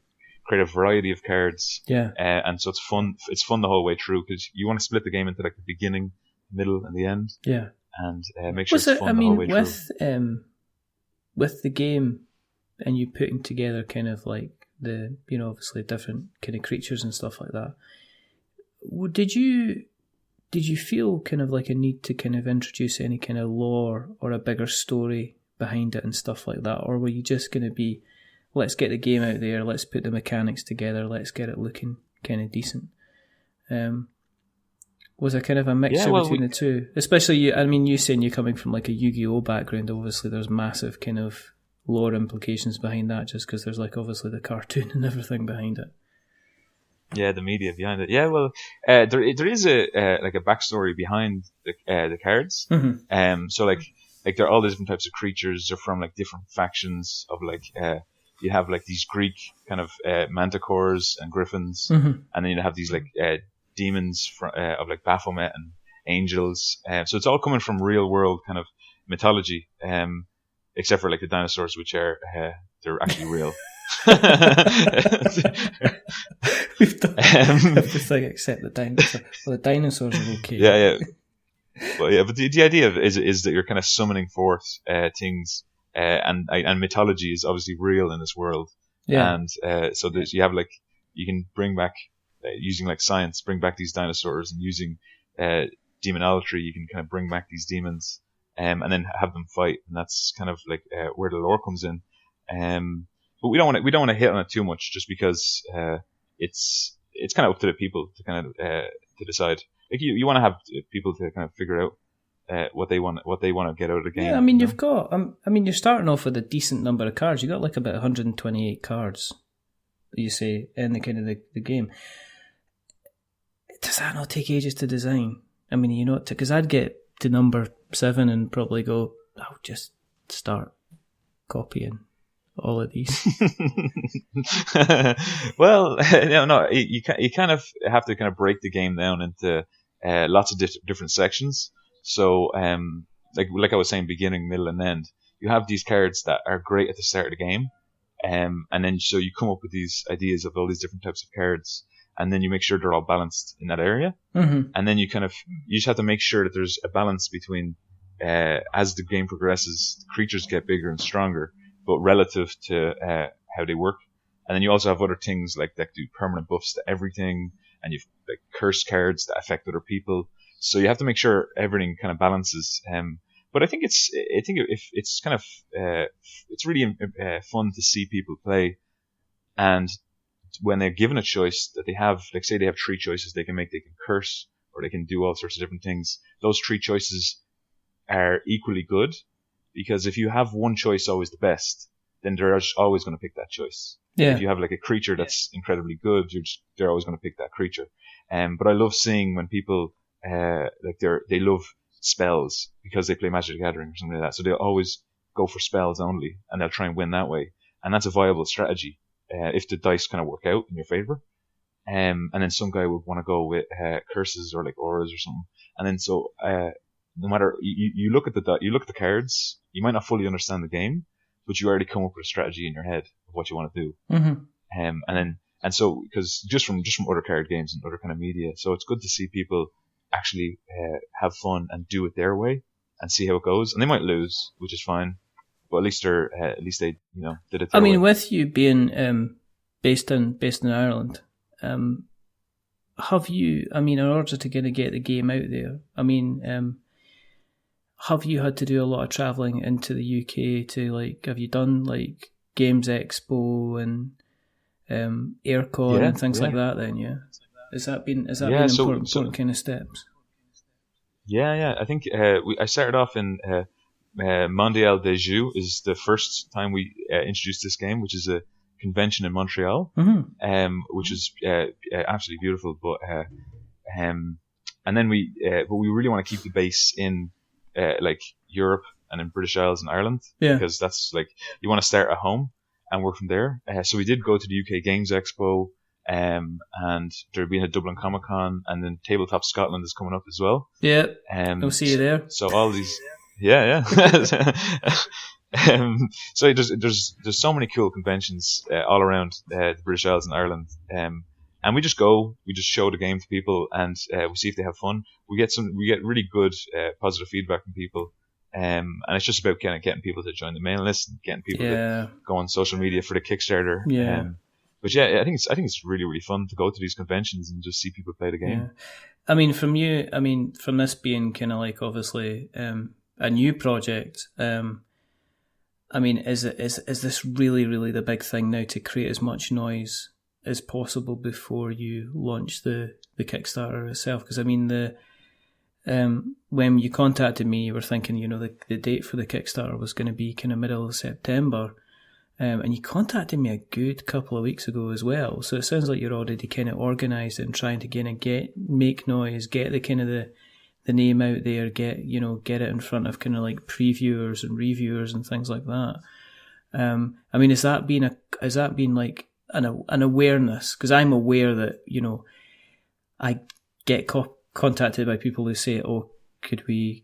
create a variety of cards. Yeah. And so it's fun. It's fun the whole way through because you want to split the game into like the beginning, middle, and the end. Yeah. And make sure it's fun the whole way through. With the game, and you putting together kind of like the, you know, obviously different kind of creatures and stuff like that. Did you feel kind of like a need to kind of introduce any kind of lore or a bigger story behind it and stuff like that? Or were you just going to be, let's get the game out there, let's put the mechanics together, let's get it looking kind of decent? Was it kind of a mixture between the two? Especially you saying you're coming from like a Yu-Gi-Oh! Background, obviously there's massive kind of lore implications behind that, just because there's like obviously the cartoon and everything behind it. Yeah, the media behind it. Yeah, well, there is a backstory behind the cards. Mm-hmm. So like there are all these different types of creatures. They're from like different factions of like you have like these Greek kind of manticores and griffins, mm-hmm. and then you have these like demons of like Baphomet and angels. So it's all coming from real world kind of mythology, except for like the dinosaurs, which are they're actually real. We've done everything except the dinosaurs. Well, the dinosaurs are okay. Yeah. But the idea is that you're kind of summoning forth things, and mythology is obviously real in this world. Yeah. And so you have like, you can bring back using like science, bring back these dinosaurs, and using demonolatry, you can kind of bring back these demons, and then have them fight. And that's kind of like where the lore comes in. But we don't want to hit on it too much, just because it's kind of up to the people to kind of to decide. Like you want to have people to kind of figure out what they want to get out of the game. Yeah, I mean you've got you're starting off with a decent number of cards. You got like about 128 cards, you say, in the kind of the game. Does that not take ages to design? I mean, you know, because I'd get to number 7 and probably go, I'll just start copying all of these. Well, no, you kind of have to kind of break the game down into lots of different sections. So, like I was saying, beginning, middle, and end. You have these cards that are great at the start of the game, and then so you come up with these ideas of all these different types of cards, and then you make sure they're all balanced in that area. Mm-hmm. And then you just have to make sure that there's a balance between as the game progresses, the creatures get bigger and stronger, but relative to how they work. And then you also have other things like that do permanent buffs to everything, and you've like curse cards that affect other people. So you have to make sure everything kind of balances. But I think it's kind of it's really fun to see people play, and when they're given a choice that they have, like say they have 3 choices they can make, they can curse or they can do all sorts of different things. Those 3 choices are equally good, because if you have one choice always the best, then they're always going to pick that choice. Yeah. If you have like a creature that's incredibly good, they're always going to pick that creature. But I love seeing when people they love spells because they play Magic the Gathering or something like that. So they'll always go for spells only, and they'll try and win that way. And that's a viable strategy if the dice kind of work out in your favor. And then some guy would want to go with curses or like auras or something. And then so no matter you look at the cards, you might not fully understand the game, but you already come up with a strategy in your head of what you want to do. Mm-hmm. And so because just from other card games and other kind of media, so it's good to see people actually have fun and do it their way and see how it goes. And they might lose, which is fine, but at least they did it. I mean, with you being based in Ireland, have you? I mean, in order to kind of get the game out there, I mean, have you had to do a lot of travelling into the UK to have you done Games Expo and Aircon and things like that? Then has that been important kind of steps? Yeah. I think I started off in Mondial des Jeux is the first time we introduced this game, which is a convention in Montreal, which is absolutely beautiful. But and then but we really want to keep the base in Europe and in British Isles and Ireland, because that's you want to start at home and work from there. So we did go to the UK Games Expo, and there being a Dublin Comic Con, and then Tabletop Scotland is coming up as well. Yeah, we'll see you there. So all these, yeah. So there's so many cool conventions all around the British Isles and Ireland, and we just show the game to people, and we see if they have fun. We get really good positive feedback from people, and it's just about kind of getting people to join the mailing list and getting people to go on social media for the Kickstarter. But I think it's really, really fun to go to these conventions and just see people play the game. Yeah. I mean, from this being kind of obviously a new project, I mean, is this really, really the big thing now to create as much noise as possible before you launch the Kickstarter itself? Because I mean, when you contacted me, you were thinking, the date for the Kickstarter was going to be kind of middle of September. And you contacted me a good couple of weeks ago as well. So it sounds like you're already kind of organised and trying to kind of make noise, get the kind of the name out there, get it in front of kind of previewers and reviewers and things like that. I mean, has that been an awareness? Because I'm aware that I get contacted by people who say, "Oh, could you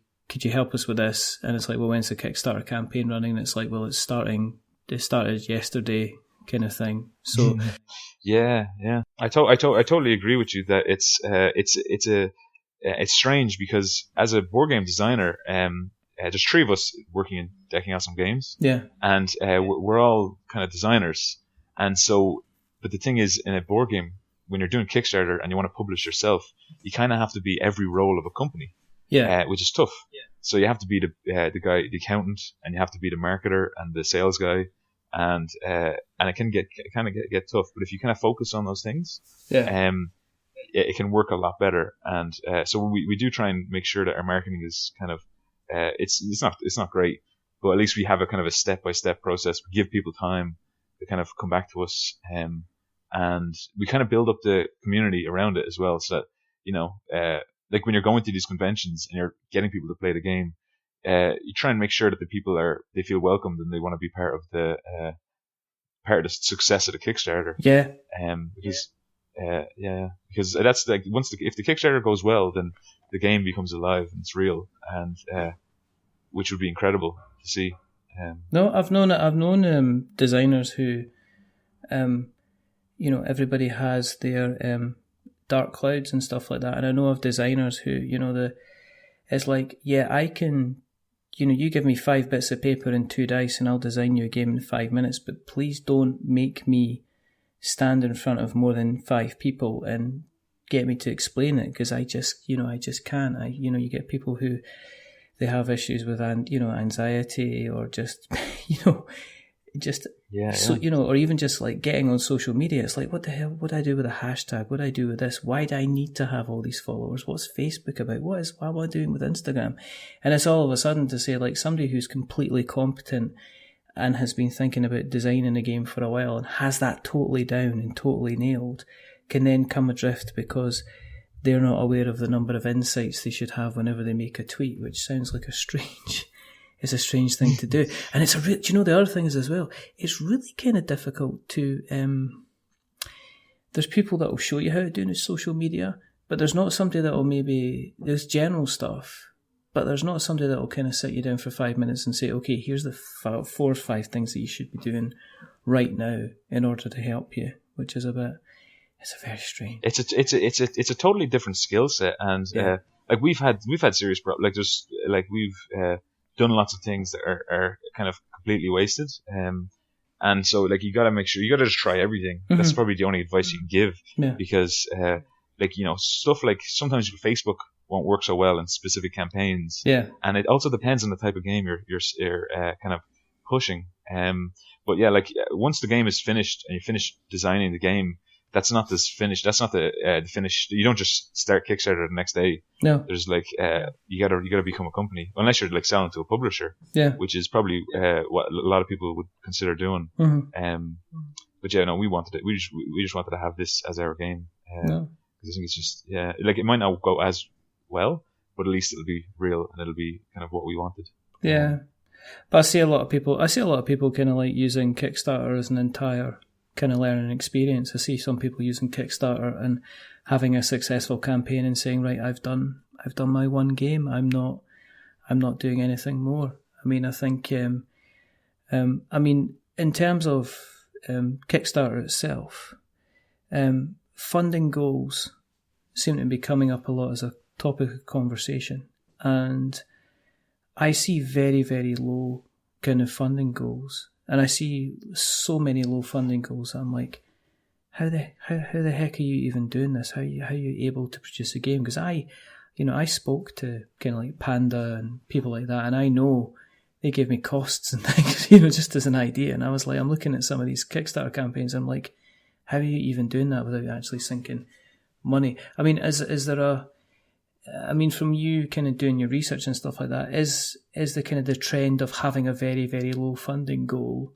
help us with this?" And it's well, when's the Kickstarter campaign running? And it's well, it started yesterday, kind of thing. So yeah, I totally agree with you that it's strange, because as a board game designer, there's three of us working in Decking Awesome Games, and we're all kind of designers, and so. But the thing is, in a board game, when you're doing Kickstarter and you want to publish yourself, you kind of have to be every role of a company, which is tough. So you have to be the guy, the accountant, and you have to be the marketer and the sales guy. And it can get tough, but if you kind of focus on those things, it can work a lot better. And so we do try and make sure that our marketing is kind of it's not great, but at least we have a kind of a step-by-step process. We give people time to kind of come back to us, and we kind of build up the community around it as well, so that when you're going to these conventions and you're getting people to play the game, you try and make sure that the people they feel welcomed and they want to be part of the success of the Kickstarter. Because that's if the Kickstarter goes well, then the game becomes alive and it's real, and which would be incredible to see. No, I've known designers who, everybody has their dark clouds and stuff like that, and I know of designers who, it's I can. You give me 5 bits of paper and 2 dice and I'll design you a game in 5 minutes, but please don't make me stand in front of more than 5 people and get me to explain it, because I just can't. You get people who, they have issues with, anxiety, or just, or even just getting on social media. It's what the hell would I do with a hashtag? What do I do with this? Why do I need to have all these followers? What's Facebook about? What am I doing with Instagram? And it's all of a sudden to say, somebody who's completely competent and has been thinking about designing a game for a while and has that totally down and totally nailed, can then come adrift because they're not aware of the number of insights they should have whenever they make a tweet, which sounds like it's a strange thing to do. And it's the other thing is as well, it's really kind of difficult to, there's people that will show you how to do social media, but there's not somebody that will there's general stuff, but there's not somebody that will kind of sit you down for 5 minutes and say, okay, here's the 4 or 5 things that you should be doing right now in order to help you, which is it's a very strange. It's a totally different skill set, and we've had serious problems. We've done lots of things that are kind of completely wasted. And so like you got to make sure you got to just try everything. That's probably the only advice you can give, because like stuff like sometimes Facebook won't work so well in specific campaigns. And it also depends on the type of game you're kind of pushing. But yeah, like once the game is finished and you finish designing the game, that's not this finish. That's not the finish. You don't just start Kickstarter the next day. No. There's like you gotta become a company, unless you're like selling to a publisher. Which is probably what a lot of people would consider doing. But yeah, no, we wanted it. We just wanted to have this as our game. Because I think it's just like it might not go as well, but at least it'll be real and it'll be kind of what we wanted. But I see a lot of people kind of like using Kickstarter as an entire kind of learning experience. I see some people using Kickstarter and having a successful campaign and saying, right, I've done my one game. I'm not doing anything more. I mean, I think, in terms of Kickstarter itself, funding goals seem to be coming up a lot as a topic of conversation, and I see very, very low kind of funding goals, and I see so many low funding goals. I'm like, how the heck are you even doing this? How are you able to produce a game? Because I spoke to kind of like Panda and people like that, and I know they gave me costs and things, just as an idea. And I was like, I'm looking at some of these Kickstarter campaigns, I'm like, how are you even doing that without actually sinking money? I mean, is there from you kind of doing your research and stuff like that, is the kind of the trend of having a very, very low funding goal,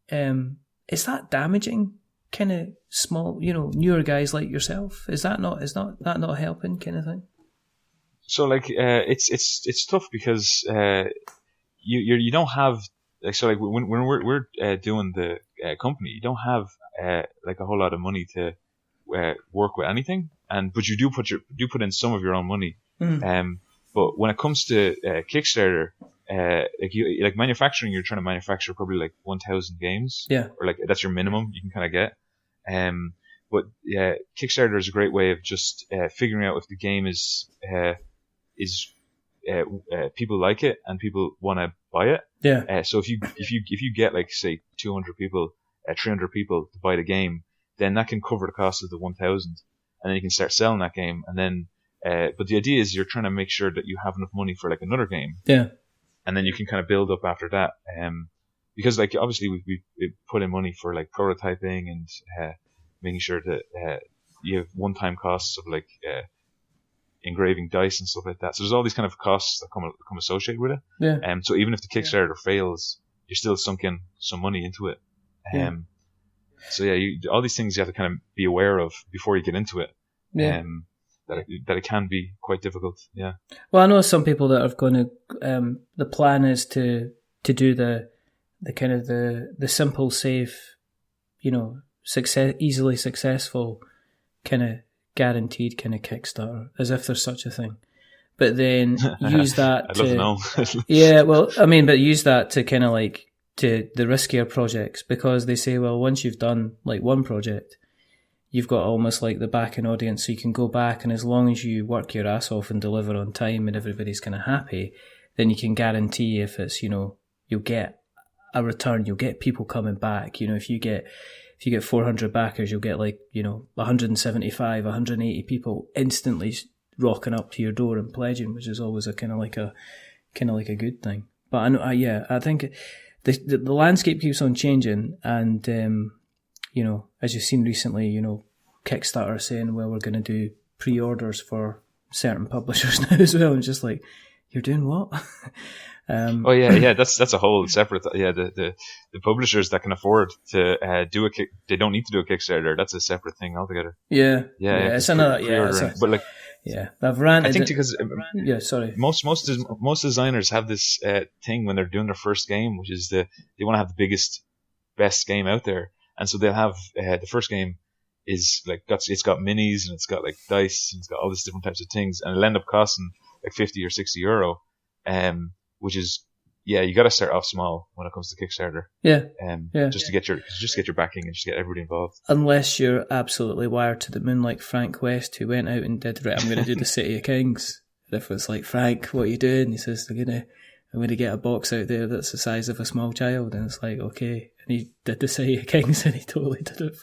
is that damaging kind of small, newer guys like yourself? Is that not helping kind of thing? So like it's tough because you don't have like, so like when we're doing the company, you don't have like a whole lot of money to work with anything, but you do put in some of your own money. But when it comes to Kickstarter, like manufacturing, you're trying to manufacture probably like 1,000 games, or like that's your minimum you can kind of get. But yeah, Kickstarter is a great way of just figuring out if the game is people like it and people want to buy it. So if you get like say 200 people, 300 people to buy the game, then that can cover the cost of the 1,000, and then you can start selling that game. And then, but the idea is you're trying to make sure that you have enough money for like another game. And then you can kind of build up after that. Because like obviously we put in money for like prototyping and making sure that you have one-time costs of like engraving dice and stuff like that. So there's all these kind of costs that come associated with it. So even if the Kickstarter fails, you're still sunk in some money into it. So yeah, all these things you have to kind of be aware of before you get into it. That it can be quite difficult. Well, I know some people that are going to. The plan is to do the kind of the simple, safe, easily successful kind of guaranteed kind of Kickstarter, as if there's such a thing. But then use that I'd love to know. But use that to kind of like to the riskier projects, because they say, well, once you've done like one project, you've got almost like the backing audience, so you can go back, and as long as you work your ass off and deliver on time and everybody's kind of happy, then you can guarantee if it's, you'll get a return, you'll get people coming back. If you get 400 backers, you'll get like, 175, 180 people instantly rocking up to your door and pledging, which is always a kind of like a good thing. But I know, I think the landscape keeps on changing, and as you've seen recently, Kickstarter saying, well, we're going to do pre-orders for certain publishers now as well, and just like, you're doing what? That's a whole separate. The publishers that can afford to do they don't need to do a Kickstarter. That's a separate thing altogether. It's another. But like, I've ranted. I think because sorry. Most designers have this thing when they're doing their first game, which is they want to have the biggest, best game out there, and so they'll have the first game is like it's got minis and it's got like dice and it's got all these different types of things, and it'll end up costing like 50 or 60 euro. Which is, you got to start off small when it comes to Kickstarter. Just to get your backing and just get everybody involved. Unless you're absolutely wired to the moon like Frank West, who went out and did, right, I'm going to do the City of Kings. And if it's like, Frank, what are you doing? He says, I'm I'm going to get a box out there that's the size of a small child, and it's like, okay. And he did the City of Kings, and he totally did it.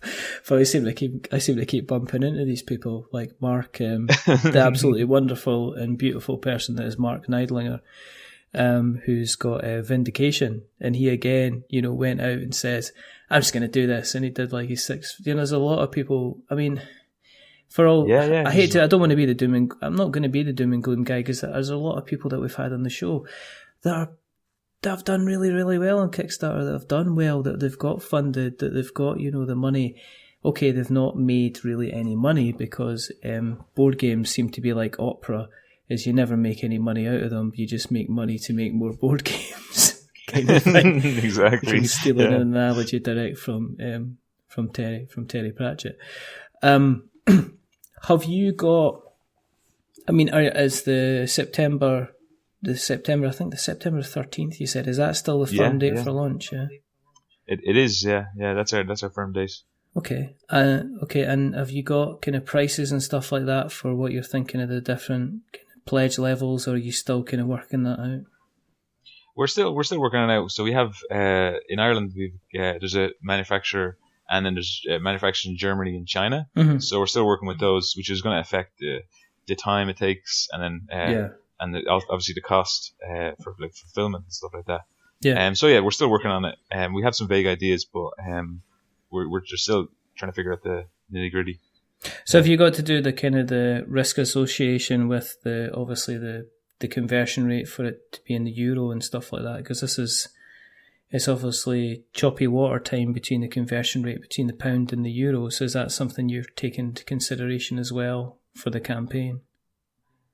But I seem to keep bumping into these people, like Mark, the absolutely wonderful and beautiful person that is Mark Neidlinger, who's got Vindication, and he again, went out and says, I'm just going to do this, and he did like his 6. There's a lot of people. I mean, for all, I don't want to be the I'm not going to be the doom and gloom guy, because there's a lot of people that we've had on the show that have done really, really well on Kickstarter, that have done well, that they've got funded, that they've got, the money. Okay, they've not made really any money, because board games seem to be like opera, is you never make any money out of them, you just make money to make more board games. Kind of thing. Exactly. I'm stealing an analogy direct from Terry Pratchett. Have you got, is the September, I think the September 13th, you said, is that still the firm date for launch? Yeah. It is, yeah. That's our firm date. Okay. And have you got kind of prices and stuff like that for what you're thinking of the different kind of pledge levels, or are you still kind of working that out? We're still working on it out. So we have in Ireland, there's a manufacturer, and then there's manufacturers in Germany and China. Mm-hmm. So we're still working with those, which is going to affect the time it takes, and then obviously the cost for like fulfillment and stuff like that. Yeah. So we're still working on it. We have some vague ideas, but we're just still trying to figure out the nitty gritty. So have you got to do the kind of the risk association with the conversion rate for it to be in the euro and stuff like that? Because it's obviously choppy water time between the conversion rate between the pound and the euro. So is that something you're taking into consideration as well for the campaign?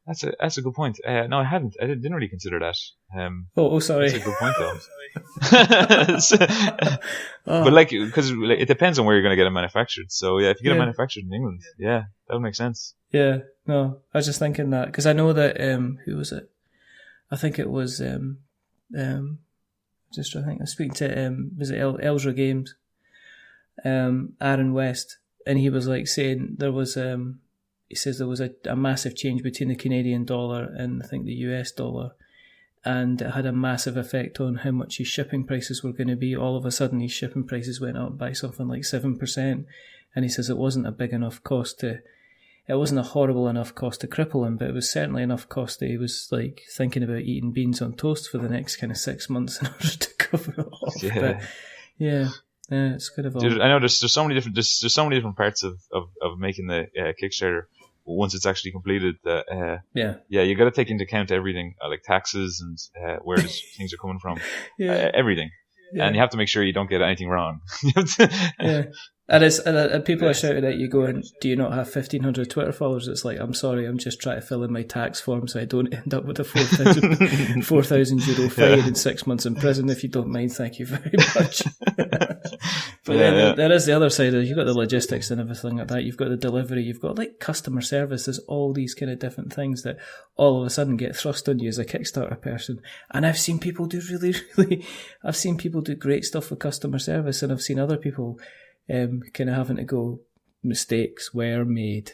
That's a good point. No, I hadn't. I didn't really consider that. Sorry. That's a good point, though. But because it depends on where you're going to get it manufactured. So if you get it manufactured in England, that would make sense. Yeah. No, I was just thinking that, because I know that who was it? I think it was I was speaking to was it Elzra Games, Aaron West, and he was like saying there was he says there was a massive change between the Canadian dollar and I think the US dollar, and it had a massive effect on how much his shipping prices were going to be. All of a sudden his shipping prices went up by something like 7%, and he says it wasn't a horrible enough cost to cripple him, but it was certainly enough cost that he was like thinking about eating beans on toast for the next kind of 6 months in order to cover it off. Yeah. But it's kind of. Dude, I know there's so many different parts of making the Kickstarter once it's actually completed. That you got to take into account everything, like taxes and where things are coming from, everything, and you have to make sure you don't get anything wrong. And people are shouting at you going, do you not have 1,500 Twitter followers? It's like, I'm sorry, I'm just trying to fill in my tax form so I don't end up with a 4,000 euro fine and 6 months in prison. If you don't mind, thank you very much. But then there is the other side of it. You've got the logistics and everything like that. You've got the delivery. You've got like customer service. There's all these kind of different things that all of a sudden get thrust on you as a Kickstarter person. And I've seen people do I've seen people do great stuff with customer service, and I've seen other people kind of having to go, mistakes were made.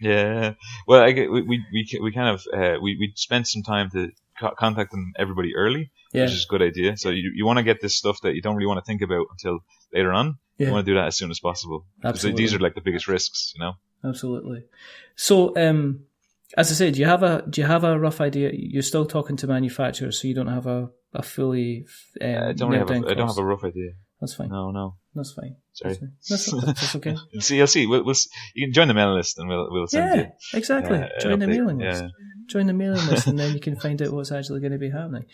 Yeah, well, we kind of we spent some time to contact everybody early, which is a good idea. So you want to get this stuff that you don't really want to think about until later on. Yeah. You want to do that as soon as possible. Absolutely. These are like the biggest risks, Absolutely. So, as I said, do you have a rough idea? You're still talking to manufacturers, so you don't have a fully. I don't have a rough idea. That's fine. No. That's fine. Sorry. That's okay. You'll see. We'll you can join the mailing list and we'll send you. Yeah, exactly. Join the mailing list. Join the mailing list, and then you can find out what's actually going to be happening.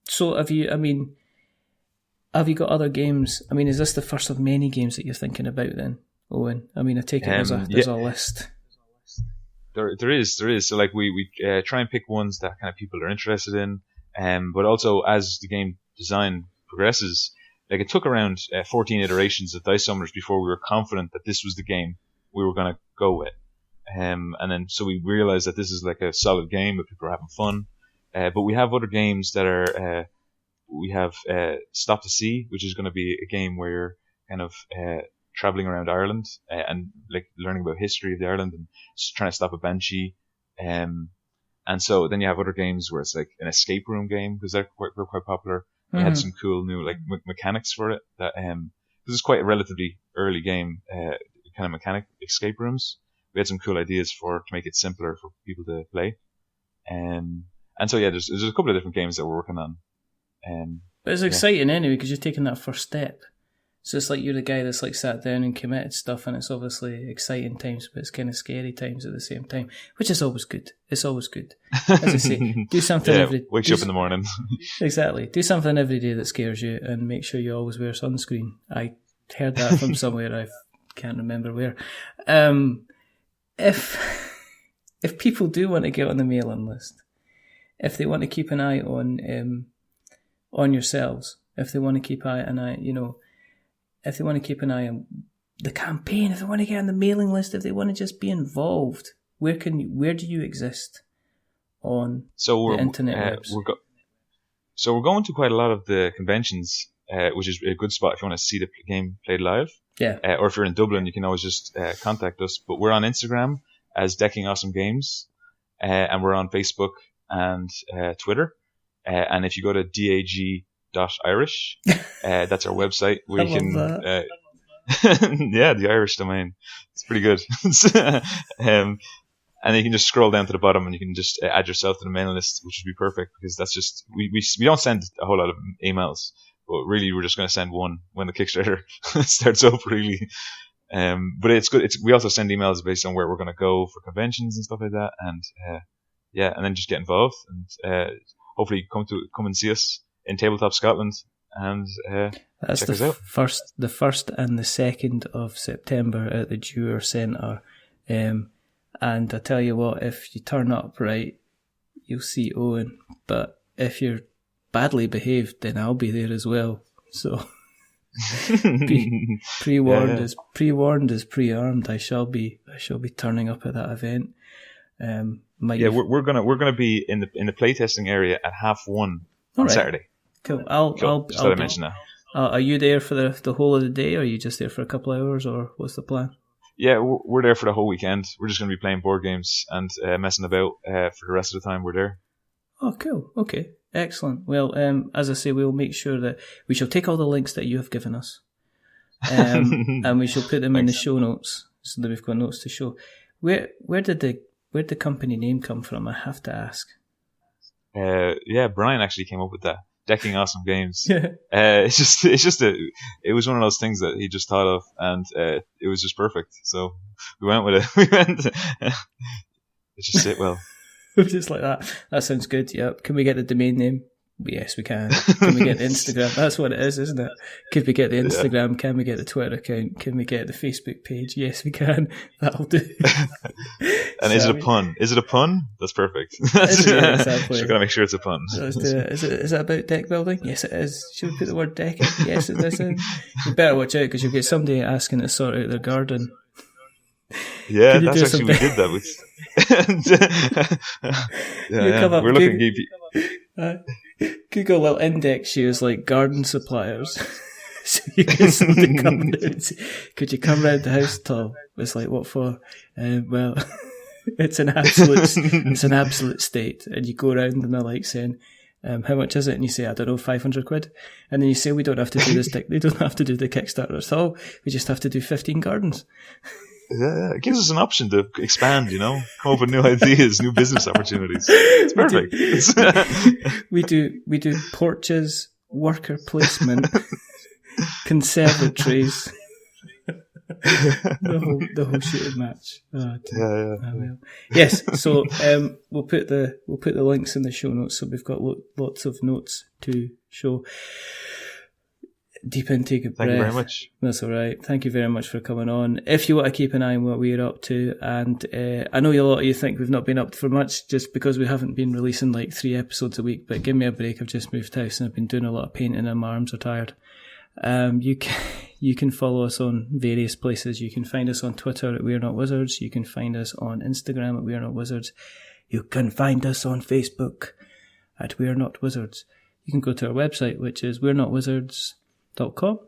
So have you got other games? I mean, is this the first of many games that you're thinking about then, Owen? I mean, I take it there's a list. There is. So like we try and pick ones that kind of people are interested in, but also as the game design progresses, like it took around 14 iterations of Dice Summoners before we were confident that this was the game we were going to go with. And then so we realized that this is like a solid game that people are having fun. But we have other games that are, we have Stop to Sea, which is going to be a game where you're kind of traveling around Ireland and like learning about history of the Ireland and trying to stop a banshee. And so then you have other games where it's like an escape room game, because they're quite popular. We had some cool new like mechanics for it. That this is quite a relatively early game, kind of mechanic escape rooms. We had some cool ideas to make it simpler for people to play. And so yeah, there's a couple of different games that we're working on. But it's exciting anyway, because you're taking that first step. So it's like you're the guy that's like sat down and committed stuff, and it's obviously exciting times, but it's kind of scary times at the same time, which is always good. It's always good. As I say, do something every day. Wakes you up in the morning. Exactly. Do something every day that scares you, and make sure you always wear sunscreen. I heard that from somewhere, I can't remember where. If people do want to get on the mailing list, if they want to keep an eye on yourselves, if they want to keep an eye, if they want to keep an eye on the campaign, if they want to get on the mailing list, if they want to just be involved, where do you exist on the internet webs? We're going to quite a lot of the conventions, which is a good spot if you want to see the game played live. Yeah. Or if you're in Dublin, you can always just contact us. But we're on Instagram as Decking Awesome Games, and we're on Facebook and Twitter. And if you go to dag.irish, that's our website where you can yeah, the Irish domain, it's pretty good. And then you can just scroll down to the bottom and you can just add yourself to the mailing list, which would be perfect, because that's just we don't send a whole lot of emails, but really we're just going to send one when the Kickstarter starts up, really. But it's good. We also send emails based on where we're going to go for conventions and stuff like that, and and then just get involved and hopefully come and see us in Tabletop Scotland, and that's check us out. The 1st and the 2nd of September at the Dewar Centre. And I tell you what, if you turn up right, you'll see Owen. But if you're badly behaved, then I'll be there as well. So pre-warned is pre-armed. I shall be turning up at that event. We're gonna be in the playtesting area at 1:30 on Saturday. Cool. I'll mention that. Are you there for the whole of the day, or are you just there for a couple of hours, or what's the plan? Yeah, we're there for the whole weekend. We're just going to be playing board games and messing about for the rest of the time we're there. Oh, cool. Okay, excellent. Well, as I say, we'll make sure that we shall take all the links that you have given us, and we shall put them in the show notes so that we've got notes to show. Where did the company name come from? I have to ask. Brian actually came up with that. Decking Awesome Games. Yeah. It was one of those things that he just thought of, and it was just perfect. So we went with it. It just sit well. Just like that. That sounds good. Yep. Can we get the domain name? Yes, we can. Can we get the Instagram? That's what it is, isn't it? Can we get the Instagram? Yeah. Can we get the Twitter account? Can we get the Facebook page? Yes, we can. That'll do. And is it a pun? Is it a pun? That's perfect. Yeah, exactly. We're going to make sure it's a pun. Let's do it. Is it about deck building? Yes, it is. Should we put the word deck in? Yes, it is. You better watch out, because you'll get somebody asking to sort out their garden. Yeah, that's actually, we did that with. We're looking at Google will index you as like garden suppliers. So you get somebody coming down and say, could you come round the house, Tom? It's like, what for? Well, it's an absolute state. And you go around and they're like saying, how much is it? And you say, I don't know, 500 quid. And then you say, we don't have to do this. They don't have to do the Kickstarter at all. We just have to do 15 gardens. Yeah, it gives us an option to expand, come up with new ideas, new business opportunities. It's perfect. We do porches, worker placement, conservatories, the whole shooting match. Well. Yes, so we'll put the links in the show notes, so we've got lots of notes to show. Deep intake of breath. Thank you very much. That's all right. Thank you very much for coming on. If you want to keep an eye on what we're up to, and I know a lot of you think we've not been up for much just because we haven't been releasing like 3 episodes a week, but give me a break. I've just moved house and I've been doing a lot of painting and my arms are tired. You can follow us on various places. You can find us on Twitter at We're Not Wizards. You can find us on Instagram at We're Not Wizards. You can find us on Facebook at We're Not Wizards. You can go to our website, which is we'renotwizards.com.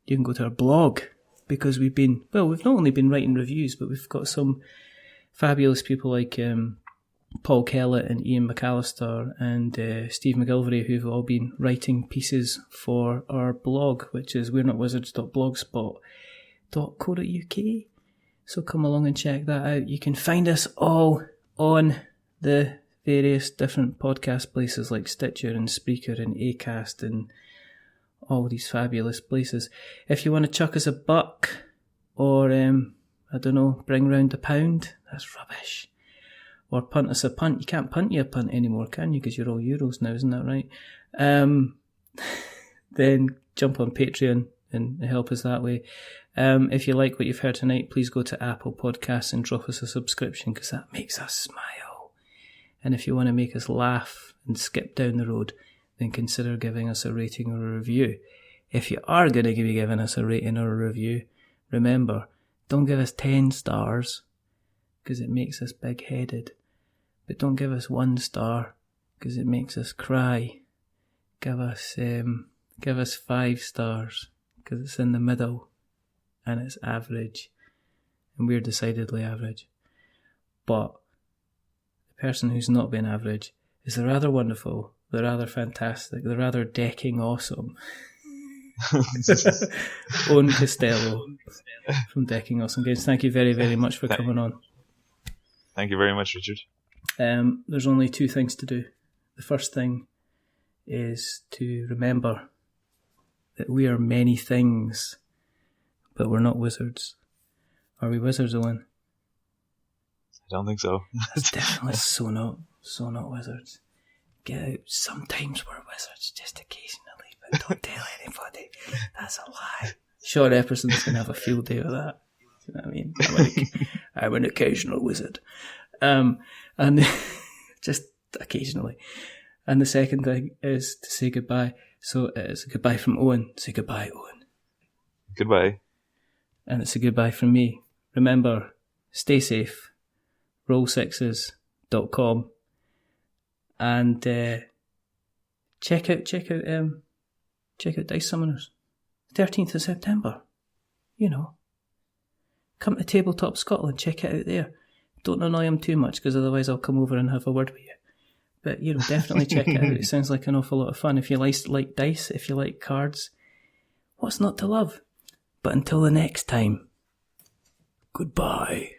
You can go to our blog, because we've not only been writing reviews, but we've got some fabulous people like Paul Kellett and Ian McAllister and Steve McGilvery, who've all been writing pieces for our blog, which is we'renotwizards.blogspot.co.uk. So come along and check that out. You can find us all on the various different podcast places like Stitcher and Spreaker and Acast and all these fabulous places. If you want to chuck us a buck or, I don't know, bring round £1, that's rubbish. Or punt us a punt. You can't punt you a punt anymore, can you? Because you're all Euros now, isn't that right? Then jump on Patreon and help us that way. If you like what you've heard tonight, please go to Apple Podcasts and drop us a subscription because that makes us smile. And if you want to make us laugh and skip down the road, then consider giving us a rating or a review. If you are going to be giving us a rating or a review, remember, don't give us 10 stars because it makes us big-headed. But don't give us 1 star because it makes us cry. Give us 5 stars because it's in the middle and it's average. And we're decidedly average. But the person who's not been average is the rather wonderful, the rather fantastic, the rather decking awesome Eoin Costelloe from Decking Awesome Games. Thank you very, very much for coming on. Thank you very much, Richard. There's only 2 things to do. The first thing is to remember that we are many things, but we're not wizards. Are we wizards, Owen? I don't think so. That's definitely so not wizards. Get out. Sometimes we're wizards, just occasionally, but don't tell anybody. That's a lie. Sean Epperson's going to have a field day with that. You know what I mean? I'm an occasional wizard. And just occasionally. And the second thing is to say goodbye. So it's a goodbye from Owen. Say goodbye, Owen. Goodbye. And it's a goodbye from me. Remember, stay safe. Roll6s.com and check out Dice Summoners. 13th of September. You know. Come to Tabletop Scotland, check it out there. Don't annoy him too much because otherwise I'll come over and have a word with you. But, you know, definitely check it out. It sounds like an awful lot of fun. If you like dice, if you like cards, what's not to love? But until the next time, goodbye.